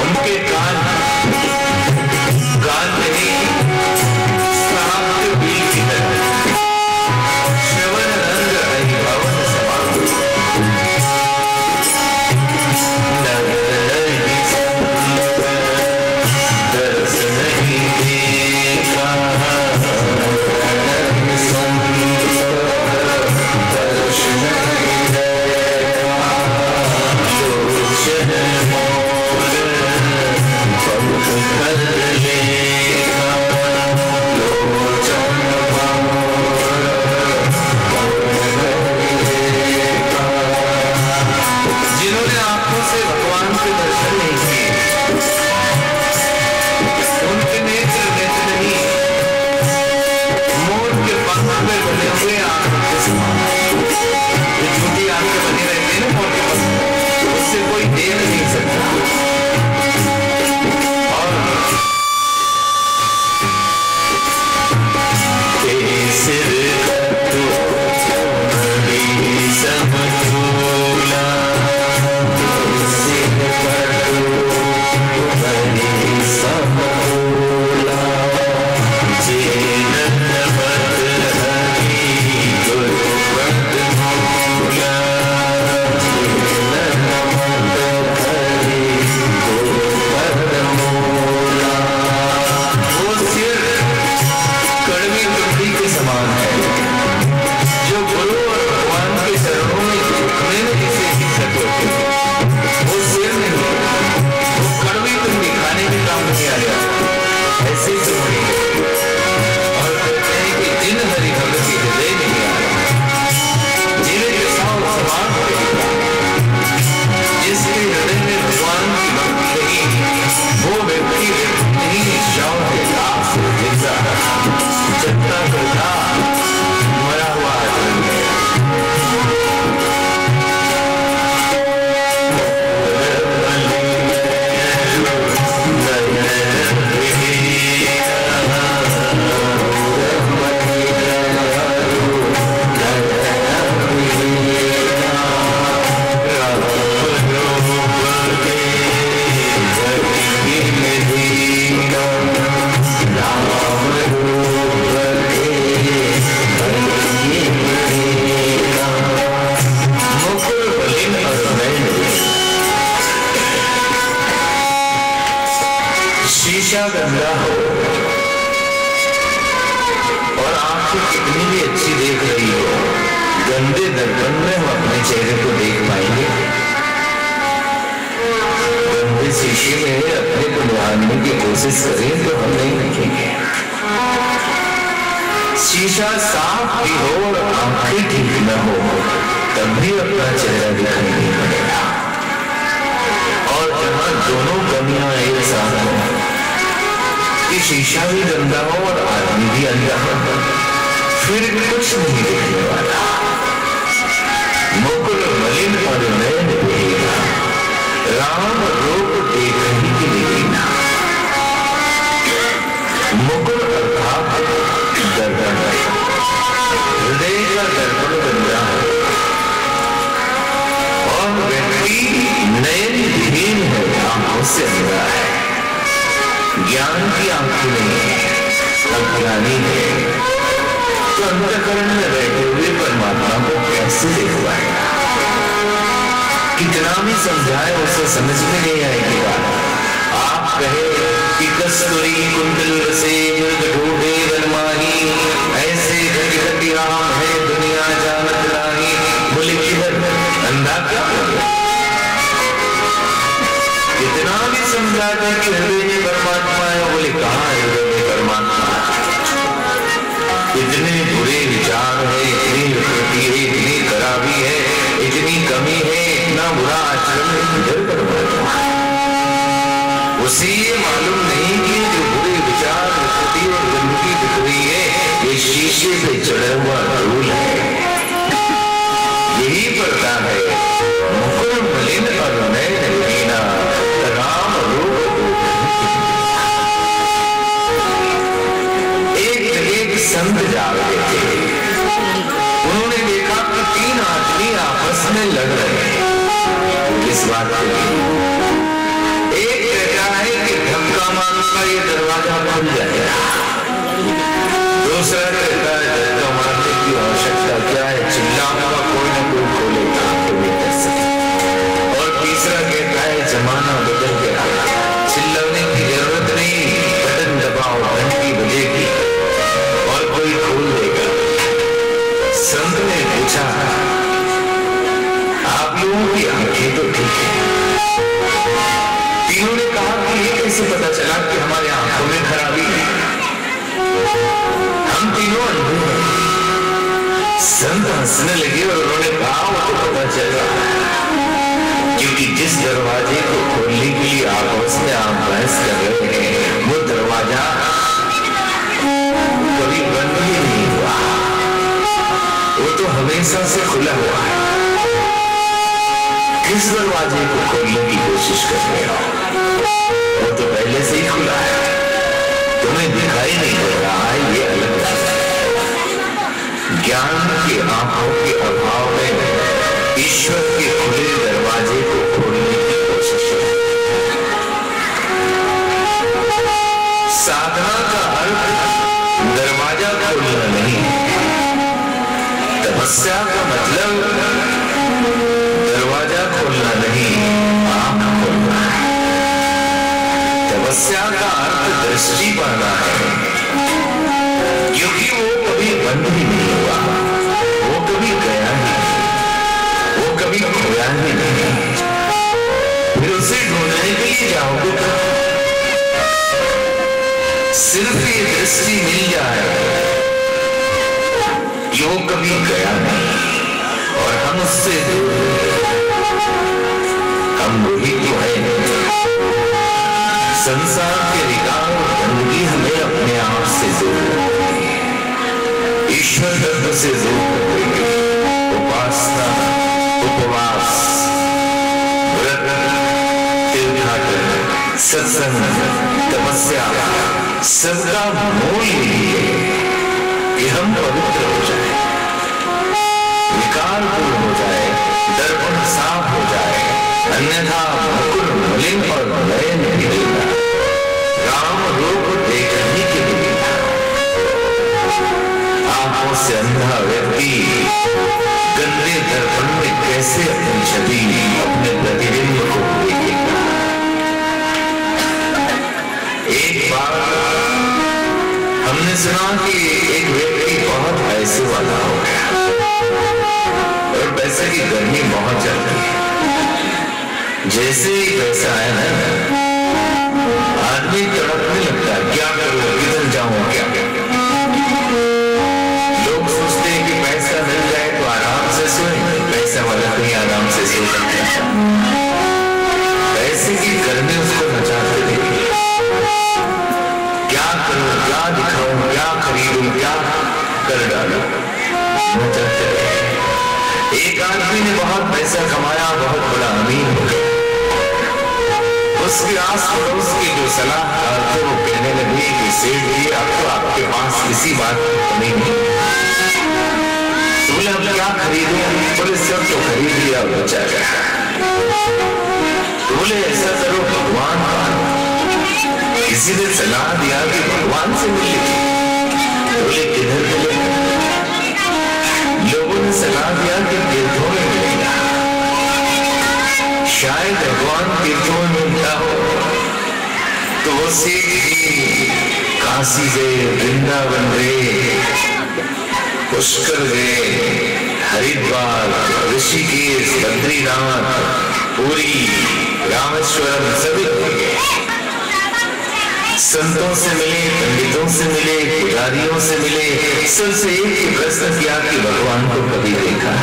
उनके कान शीशा गंदा हो और आंखें कितनी भी अच्छी देख रही हो, गंदे दर्पण में हम अपने चेहरे को देख पाएंगे? गंदे शीशे में अपने को निहारने की कोशिश करें तो हम नहीं देखेंगे। शीशा साफ भी हो और आंखें ठीक न हो तब भी अपना चेहरा दिखाई नहीं पड़ेगा। और जहां दोनों कमियां एक साथ हो कि शीशा भी गंदा हो और आदमी भी अंधा हो, फिर कुछ नहीं दिखने वाला। मुकुल मलिन और नयन देगा, राम रूप देख ही के लेना। मुकुल अर्थात दर्पण, हृदय का दर्पण गंदा है और व्यक्ति नयनहीन है, आंखों से अंधा है, ज्ञान की आंखें नहीं है, अज्ञानी है, तो अंतःकरण में बैठे हुए परमात्मा को कैसे देख पाएगा? कितना भी समझाए उसे समझ में नहीं आएगी बात। आप कहे कि कस्तूरी कुंडल से ढूंढे बनमाही, ऐसे घटी घटी राम है दुनिया जानत राही, बोले किधर अंधा क्या बोले? कितना भी समझाते कि हृदय में परमात्मा है, बोले कहाँ है हृदय में परमात्मा? इतने बुरे विचार है, इतनी विकृति है, इतनी खराबी है, इतनी कमी है, इतना बुरा आचरण है, किधर परमात्मा है? उसे ये मालूम नहीं कि जो बुरे विचार, विकृति और गंदगी दिख रही है, ये शीशे पे चढ़ा हुआ धूल है। यही पड़ता है मुकुल मलिन और नयन हीना, राम रूप एक संत जा रहे थे। उन्होंने देखा कि 3 आदमी आपस में लड़ रहे हैं। किस बात के लिए? एक कहता है कि धक्का मारूंगा ये दरवाजा खुल जाएगा, दूसरा कहता है धक्का मारने की आवश्यकता क्या है, चिल्लाऊंगा कोई ना कोई खोलेगा, तो नहीं कर सकते। और तीसरा कहता है जमाना बदल गया, चिल्लाने की जरूरत नहीं, बटन दबाओ घंटी बजेगी और कोई खोल देगा। संत ने पूछा आप लोगों की आंखें तो ठीक है। तीनों ने कहा कि ये कैसे पता चला कि हमारे आंखों में खराबी है? हम तीनों अंधे हैं। संत हंसने लगे और उन्होंने कहा वो तो पता चल रहा है, क्योंकि जिस दरवाजे को खोलने के लिए आपस में आप बहस कर रहे हैं वो दरवाजा कभी बंद ही नहीं हुआ, वो तो हमेशा से खुला हुआ है। किस दरवाजे को खोलने की कोशिश कर रहे हो? वो तो पहले से ही खुला है, तुम्हें दिखाई नहीं दे रहा है, ये अलग है। ज्ञान की आंखों के अभाव में ईश्वर के खुले दरवाजे को खोलने की कोशिश है। साधना का अर्थ दरवाजा खोलना नहीं, तपस्या का मतलब दरवाजा खोलना नहीं, आंख खोलना है। तपस्या का अर्थ दृष्टि पाना है, क्योंकि वो कभी बंद ही नहीं हुआ, वो कभी गया ही नहीं, वो कभी खोया ही नहीं। फिर उसे ढूंढने के लिए जाओगे तो सिर्फ ये दृष्टि मिल जाए कि वो कभी गया नहीं और हम उससे दूर, हम वही तो है। संसार के विकार और गंदगी हमें अपने आप से दूर करती है, ईश्वर तत्व से दूर करती है। उपासना, उपवास, व्रत, तीर्थाटन, सत्संग, तपस्या, सबका मूल यही है कि हम पवित्र हो जाए, विकार दूर हो जाए, दर्पण साफ हो जाए, अन्यथा मुकुल मलिन और नयन दिखेगा, राम रूप देखने के लिए। आंखों से अंधा व्यक्ति गंदे दर्पण में कैसे अपनी छवि, अपने प्रतिबिंब को देखेगा? हमने सुना कि एक व्यक्ति बहुत पैसे वाला हो गया और पैसे की गर्मी बहुत चलती है। जैसे ही पैसा आया ना, आदमी तड़पने लगता है, क्या करूं, किधर जाऊं, क्या लोग सोचते हैं कि पैसा मिल जाए तो आराम से सोए, पैसा वाला कहीं आराम से सो सकता है। पैसे की गर्मी उसको नचाते देखिए, क्या करूं, क्या दिखाऊं, क्या खरीदूं, क्या कर डालूं, नचाते रहे। एक आदमी ने बहुत पैसा कमाया, बहुत बड़ा अमीर हो गया। उसके आस पड़ोस के जो सलाहकार थे वो कहने लगे कि सेठ जी, अब तो आपके पास किसी बात की कमी नहीं, बोले अब क्या खरीदूं, बोले सब तो खरीद लिया, बचा गया। बोले ऐसा करो, भगवान मानो। किसी ने सलाह दिया कि भगवान से मिले, बोले किधर मिलेगा? लोगों ने सलाह दिया कि तीर्थों में मिलेगा, शायद भगवान तीर्थों में मिलता हो। तो वो सेठ जी काशी गए, वृंदावन गए, पुष्कर गए, हरिद्वार, ऋषिकेश, बद्रीनाथ, पुरी, रामेश्वरम, सभी गए। संतों से मिले, पंडितों से मिले, पुजारियों से मिले, सबसे एक ही प्रश्न किया कि भगवान को कभी देखा?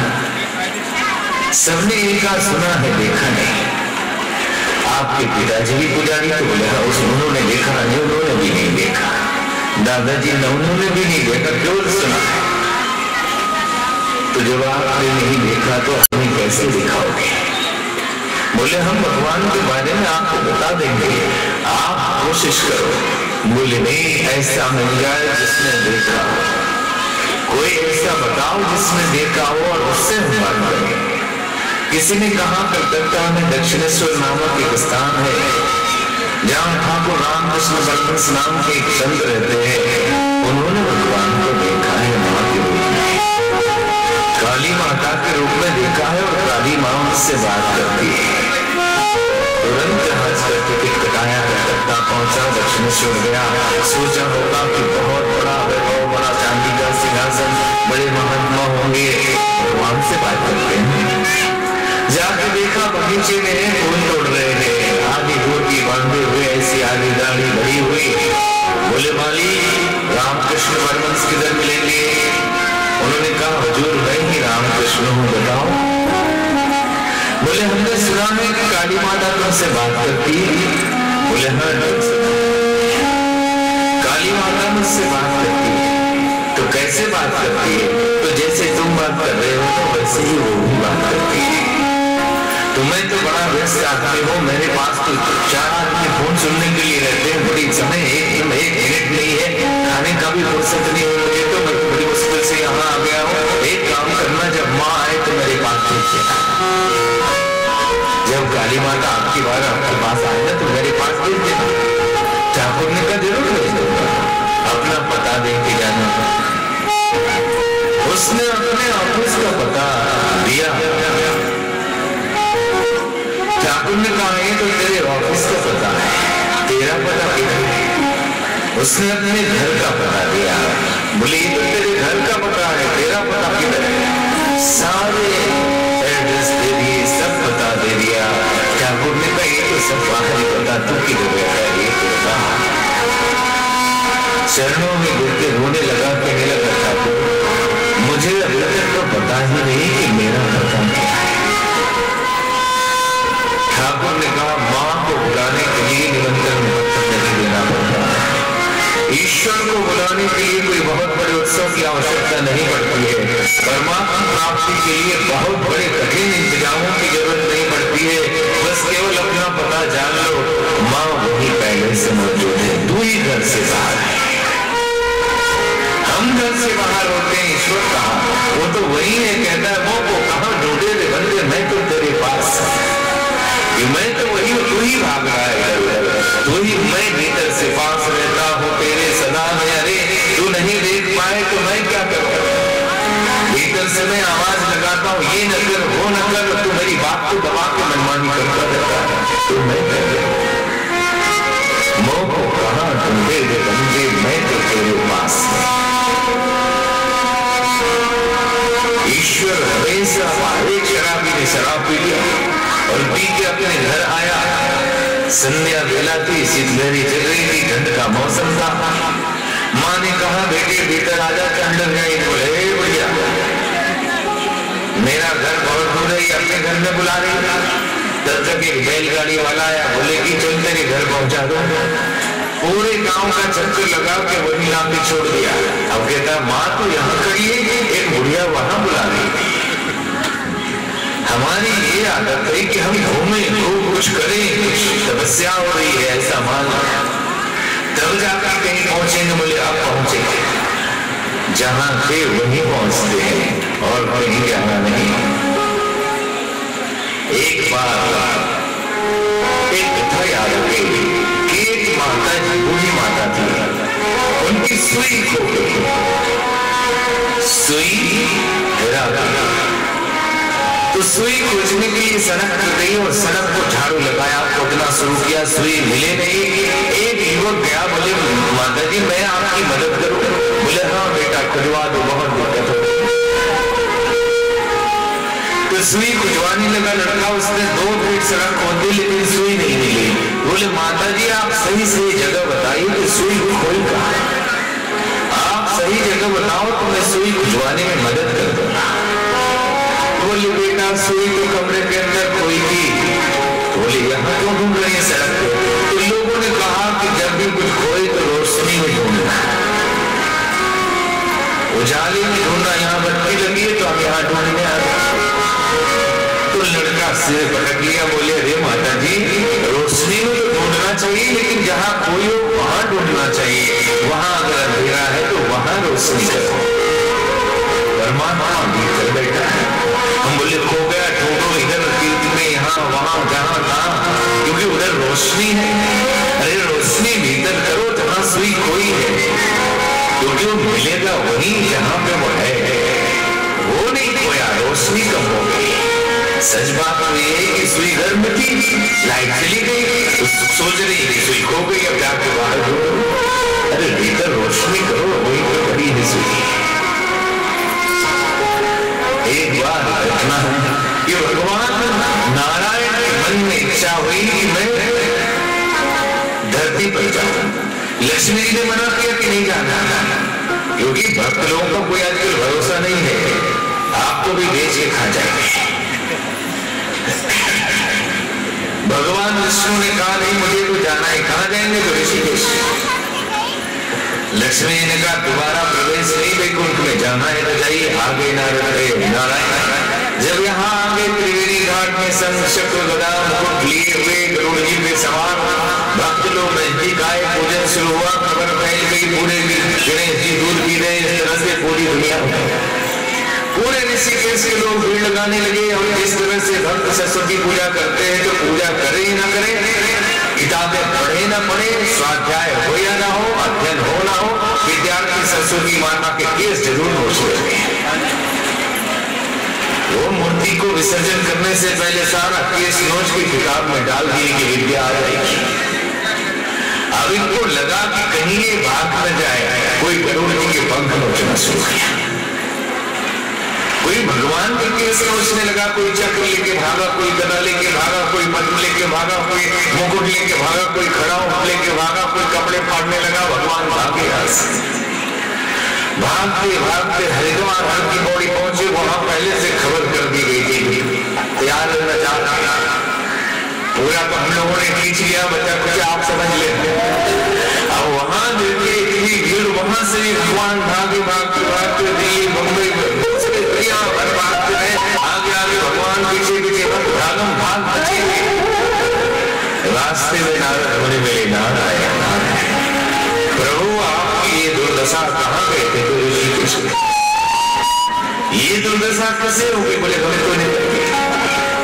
सबने एक का सुना है, देखा नहीं। आपके पिताजी भी पुजारी, तो बोले उन्होंने देखा नहीं, उन्होंने भी नहीं देखा। दादाजी ने, उन्होंने भी नहीं देखा, केवल सुना है। तो जब आपने नहीं देखा तो हमें कैसे दिखाओगे? बोले हम भगवान के बारे में आपको बता देंगे, आप कोशिश करो। बोले नहीं, ऐसा मिल जाए जिसने देखा हो, कोई ऐसा बताओ जिसने देखा हो और उससे हम बात करें। किसी ने कहा कलकत्ता में दक्षिणेश्वर नामक एक स्थान है जहाँ ठाकुर रामकृष्ण परमहंस नाम के एक संत रहते हैं। उन्होंने भगवान को देखा है, माँ के रूप में, काली माता के रूप में देखा है, और काली माँ उससे बात करती है। तुरंत जहाज का टिकट कटाया, कलकत्ता पहुंचा, दक्षिणेश्वर गया। सोचा होगा कि बहुत बड़ा वैभव, बड़ा चांदी का सिंहासन, बड़े महात्मा होंगे, भगवान से बात करते हैं। जाके देखा बगीचे में फूल तोड़ रहे थे, आधी धोती बांधे हुए, ऐसी आधी दाढ़ी भरी हुई। बोले माली, रामकृष्ण परमहंस किधर मिलेंगे? उन्होंने कहा हुजूर मैं ही रामकृष्ण हूँ, बताओ। बोले हमने सुना है कि काली माता तुमसे बात करती है। बोले हाँ, काली माता मुझसे बात करती है। तो कैसे बात करती है? तो जैसे तुम बात कर रहे हो तो वैसे ही वो भी बात करती है। तो मैं तो बड़ा व्यस्त आदमी हूँ, मेरे पास तो 4 आदमी फोन सुनने के लिए रहते हैं, बड़ी समय एक मिनट नहीं है, खाने का भी फुर्सत नहीं हो रही है, तो मैं बड़ी मुश्किल से यहाँ आ गया हूँ। एक काम करना, जब माँ आए तो मेरे पास भेजिए। जब काली माता आपकी बार आपके पास आए ना तो मेरे पास भेज देना। ठाकुर ने कहा जरूर भेज दूंगा, अपना पता दे के जाना। उसने अपने ऑफिस का पता दिया। ठाकुर ने कहा ये तो तेरे ऑफिस का पता है, तेरा पता किधर है? उसने अपने घर का पता दिया। बोले ये तो तेरे घर का पता है, तेरा पता किधर है? सारे एड्रेस दे दिए, सब पता दे दिया। ठाकुर ने कहा ये तो सब बाहरी पता, तू किधर बैठा है ये तो बता। चरणों में गिरते रोने लगा, कहने लगा ठाकुर मुझे अभी तक तो पता ही नहीं कि मेरा पता क्या है। ठाकुर ने कहा माँ को बुलाने के लिए निरंतर पत्र नहीं देना पड़ता है। ईश्वर को बुलाने के लिए कोई बहुत बड़े उत्सव की आवश्यकता नहीं पड़ती है। परमात्मा प्राप्ति के लिए बहुत बड़े कठिन इंतजामों की जरूरत नहीं पड़ती है। बस केवल अपना पता जान लो, माँ वही पहले से मौजूद है, तू ही घर से बाहर है। हम घर से बाहर होते हैं, ईश्वर कहाँ? वो तो वही है, कहता है वो को कहाँ ढूंढे रे बंदे, मैं तो तेरे पास, मैं तो वही हूँ, तू ही भाग रहा है इधर उधर, तू ही, मैं भीतर से पास रहता हूँ तेरे सदा में। अरे तू नहीं देख पाए तो मैं क्या करूँ? भीतर से मैं आवाज लगाता हूँ ये न कर वो न कर, तू मेरी बात को दबा के मनमानी करता रहता है। तो मैं मोह को कहाँ ढूंढे रे बंदे, मैं तो तेरे पास। एक शराबी ने शराब पी लिया और पी के अपने घर आया। संध्या बेला थी, शीतलहरी चल रही थी, ठंड का मौसम था। माँ ने कहा बेटे भीतर आजा, अंदर गए। बोले भैया मेरा घर बहुत दूर है, अपने घर में बुला रही। तब तक एक बैलगाड़ी वाला आया, बोले कि चल तेरे घर पहुंचा दो। पूरे गांव का चक्कर लगा के वही लाके छोड़ दिया। अब कहता माँ तो यहाँ खड़ी है, एक बुढ़िया वहां बुला रही। हमारी ये आदत है कि हम घूमें, खूब कुछ करें, कुछ तपस्या हो रही है ऐसा मान, तब जाकर कहीं पहुंचेंगे। बोले आप पहुंचेंगे, जहां थे वहीं पहुंचते हैं और कहीं जाना नहीं। एक बार एक कथा याद आ गई कि एक माता जी, बूढ़ी माता थी, उनकी सुई खो गई, सुई हेरा गई। तो सुई खोजने के लिए सड़क पर गई और सड़क को झाड़ू लगाया, खोजना शुरू किया, सुई मिले नहीं। एक युवक गया, बोले माता जी मैं आपकी मदद करूं। बोले हाँ बेटा खुजवा दो, बहुत दिक्कत हो। तो सुई खुजवाने लगा लड़का, उसने 2 फीट सड़क खोदी लेकिन सुई नहीं मिली। बोले माता जी आप सही सही जगह बताइए कि सुई खोई कहाँ, आप सही जगह बताओ तो मैं सुई खुजवाने में मदद कर दूंगा। बोले बेटा सुई तो कमरे के अंदर खोई थी। बोले यहाँ क्यों ढूंढ रहे हैं सड़क पे? तो लोगों ने कहा कि जब भी कुछ खोए तो रोशनी में ढूंढना, उजाले में ढूंढना, यहाँ बत्ती लगी है तो हम यहाँ ढूंढने आ गए। तो लड़का सिर पटक लिया, बोले अरे माता जी रोशनी में तो ढूंढना चाहिए लेकिन जहाँ कोई हो वहां ढूंढना चाहिए, वहां अगर अंधेरा है तो वहां रोशनी करो। परमात्मा भीतर बैठा है। हम बोले खो गया, ढूंढो इधर तीर्थ में, यहाँ वहां जहां तहां, क्योंकि उधर रोशनी है। अरे रोशनी भीतर करो जहां सुई खोई है, क्योंकि वो मिलेगा वही जहां पे वो है, वो नहीं खोया, रोशनी कम हो गई। सच बात तो ये है कि सुई घर में थी, लाइट चली गई, तो सोच रही कि सुई खो गई, अब जाके बाहर ढूंढो। अरे भीतर रोशनी करो, वही तो बड़ी है सुई। एक बार घटना है कि भगवान नारायण के मन में इच्छा हुई कि मैं धरती पर जाऊं। लक्ष्मी जी ने मना किया कि नहीं जाना, क्योंकि भक्त लोगों का कोई आजकल भरोसा नहीं है, आपको भी बेच के खा जाएंगे। भगवान विष्णु ने कहा नहीं मुझे तो जाना है। कहाँ जाएंगे? तो ऋषिकेश। लक्ष्मी जी ने कहा दोबारा प्रवेश नहीं वैकुंठ में, जाना है तो जाइए। आगे नारायण जब यहाँ आगे त्रिवेणी घाट में संग चक्र गदा मुकुट लिए हुए गरुड़ जी पे सवार भक्त लोग नजदीक आए, पूजन शुरू हुआ, खबर फैल गई पूरे गणेश जी दूध पी रहे, इस तरह से पूरी दुनिया पूरे ऋषिकेश के लोग भीड़ लगाने लगे। और जिस तरह से भक्त सरस्वती पूजा करते हैं तो पूजा करे ही ना करे, किताबें पढ़े ना पढ़े, स्वाध्याय हो या ना हो, अध्ययन हो ना हो, विद्यार्थी सरस्वती माता के केस जरूर नोच लेते हैं। वो मूर्ति को विसर्जन करने से पहले सारा केस नोच के किताब में डाल दिए कि विद्या आ जाएगी। अब इनको लगा कि कहीं ये भाग न जाए, कोई गरुड़ जी के पंख नोचना शुरू किया, कोई भगवान के केस नोचने लगा, कोई चक्र लेके भागा, कोई गदा लेके भागा, कोई पद्म लेके भागा, कोई मुकुट लेके भागा, कोई खड़ा लेके भागा, कोई कपड़े फाड़ने लगा। भगवान भागे यहाँ से। भागते भागते हरिद्वार की पौड़ी पहुंचे, वहां पहले से खबर कर दी गई थी तैयार रहना चाहता। पूरा तो हम लोगों ने खींच लिया, बच्चा कुछ आप समझ लेते। अब वहां देखे इतनी भीड़, वहां से भी भगवान भागे भागते भागते दिल्ली मुंबई भागते रहे, आगे आगे भगवान पीछे पीछे भागम भाग बचे हुए। रास्ते में नारद मुनि मिले, नारायण प्रभु आपकी ये दुर्दशा कहाँ गए थे? तो ऋषिकेश में। ये दुर्दशा कैसे हो गई? बोले हमें तो नहीं।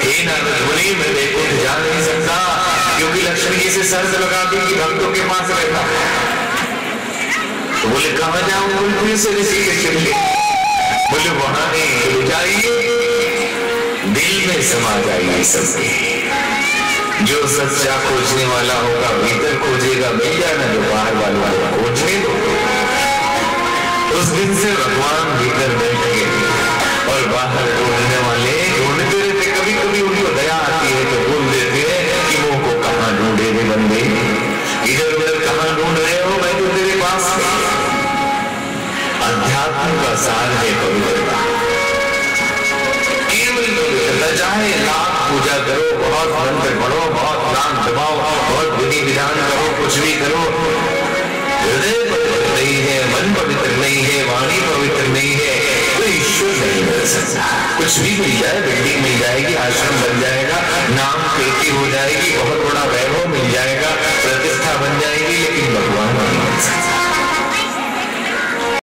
हे नारद मुनि मैं वैकुंठ जा नहीं सकता, क्योंकि लक्ष्मी जी से शर्त लगा दी कि भक्तों के पास रहना। तो बोले कहाँ जाऊं? फिर से ऋषिकेश चले। बोले वहां नहीं जाइए, दिल में समा जाइए सबके। जो सच्चा खोजने वाला होगा भीतर खोजेगा, मिल जाना, जो बाहर वाला खोजने दो। उस दिन से भगवान भीतर बैठ गए और बाहर ढूंढने वाले प्रसाद है पवित्रता। केवल पवित्रता, चाहे लाख पूजा करो, बहुत मंत्र पढ़ो, बहुत नाम जपाओ, बहुत विधि विधान करो, कुछ भी करो, हृदय पवित्र नहीं है, मन पवित्र नहीं है, वाणी पवित्र नहीं है, तो ईश्वर नहीं मिल सकता। कुछ भी मिल जाए, बिल्डिंग मिल जाएगी, आश्रम बन जाएगा, नाम कीर्ति हो जाएगी, बहुत बड़ा वैभव मिल जाएगा, प्रतिष्ठा बन जाएगी, लेकिन भगवान नहीं मिल सकता।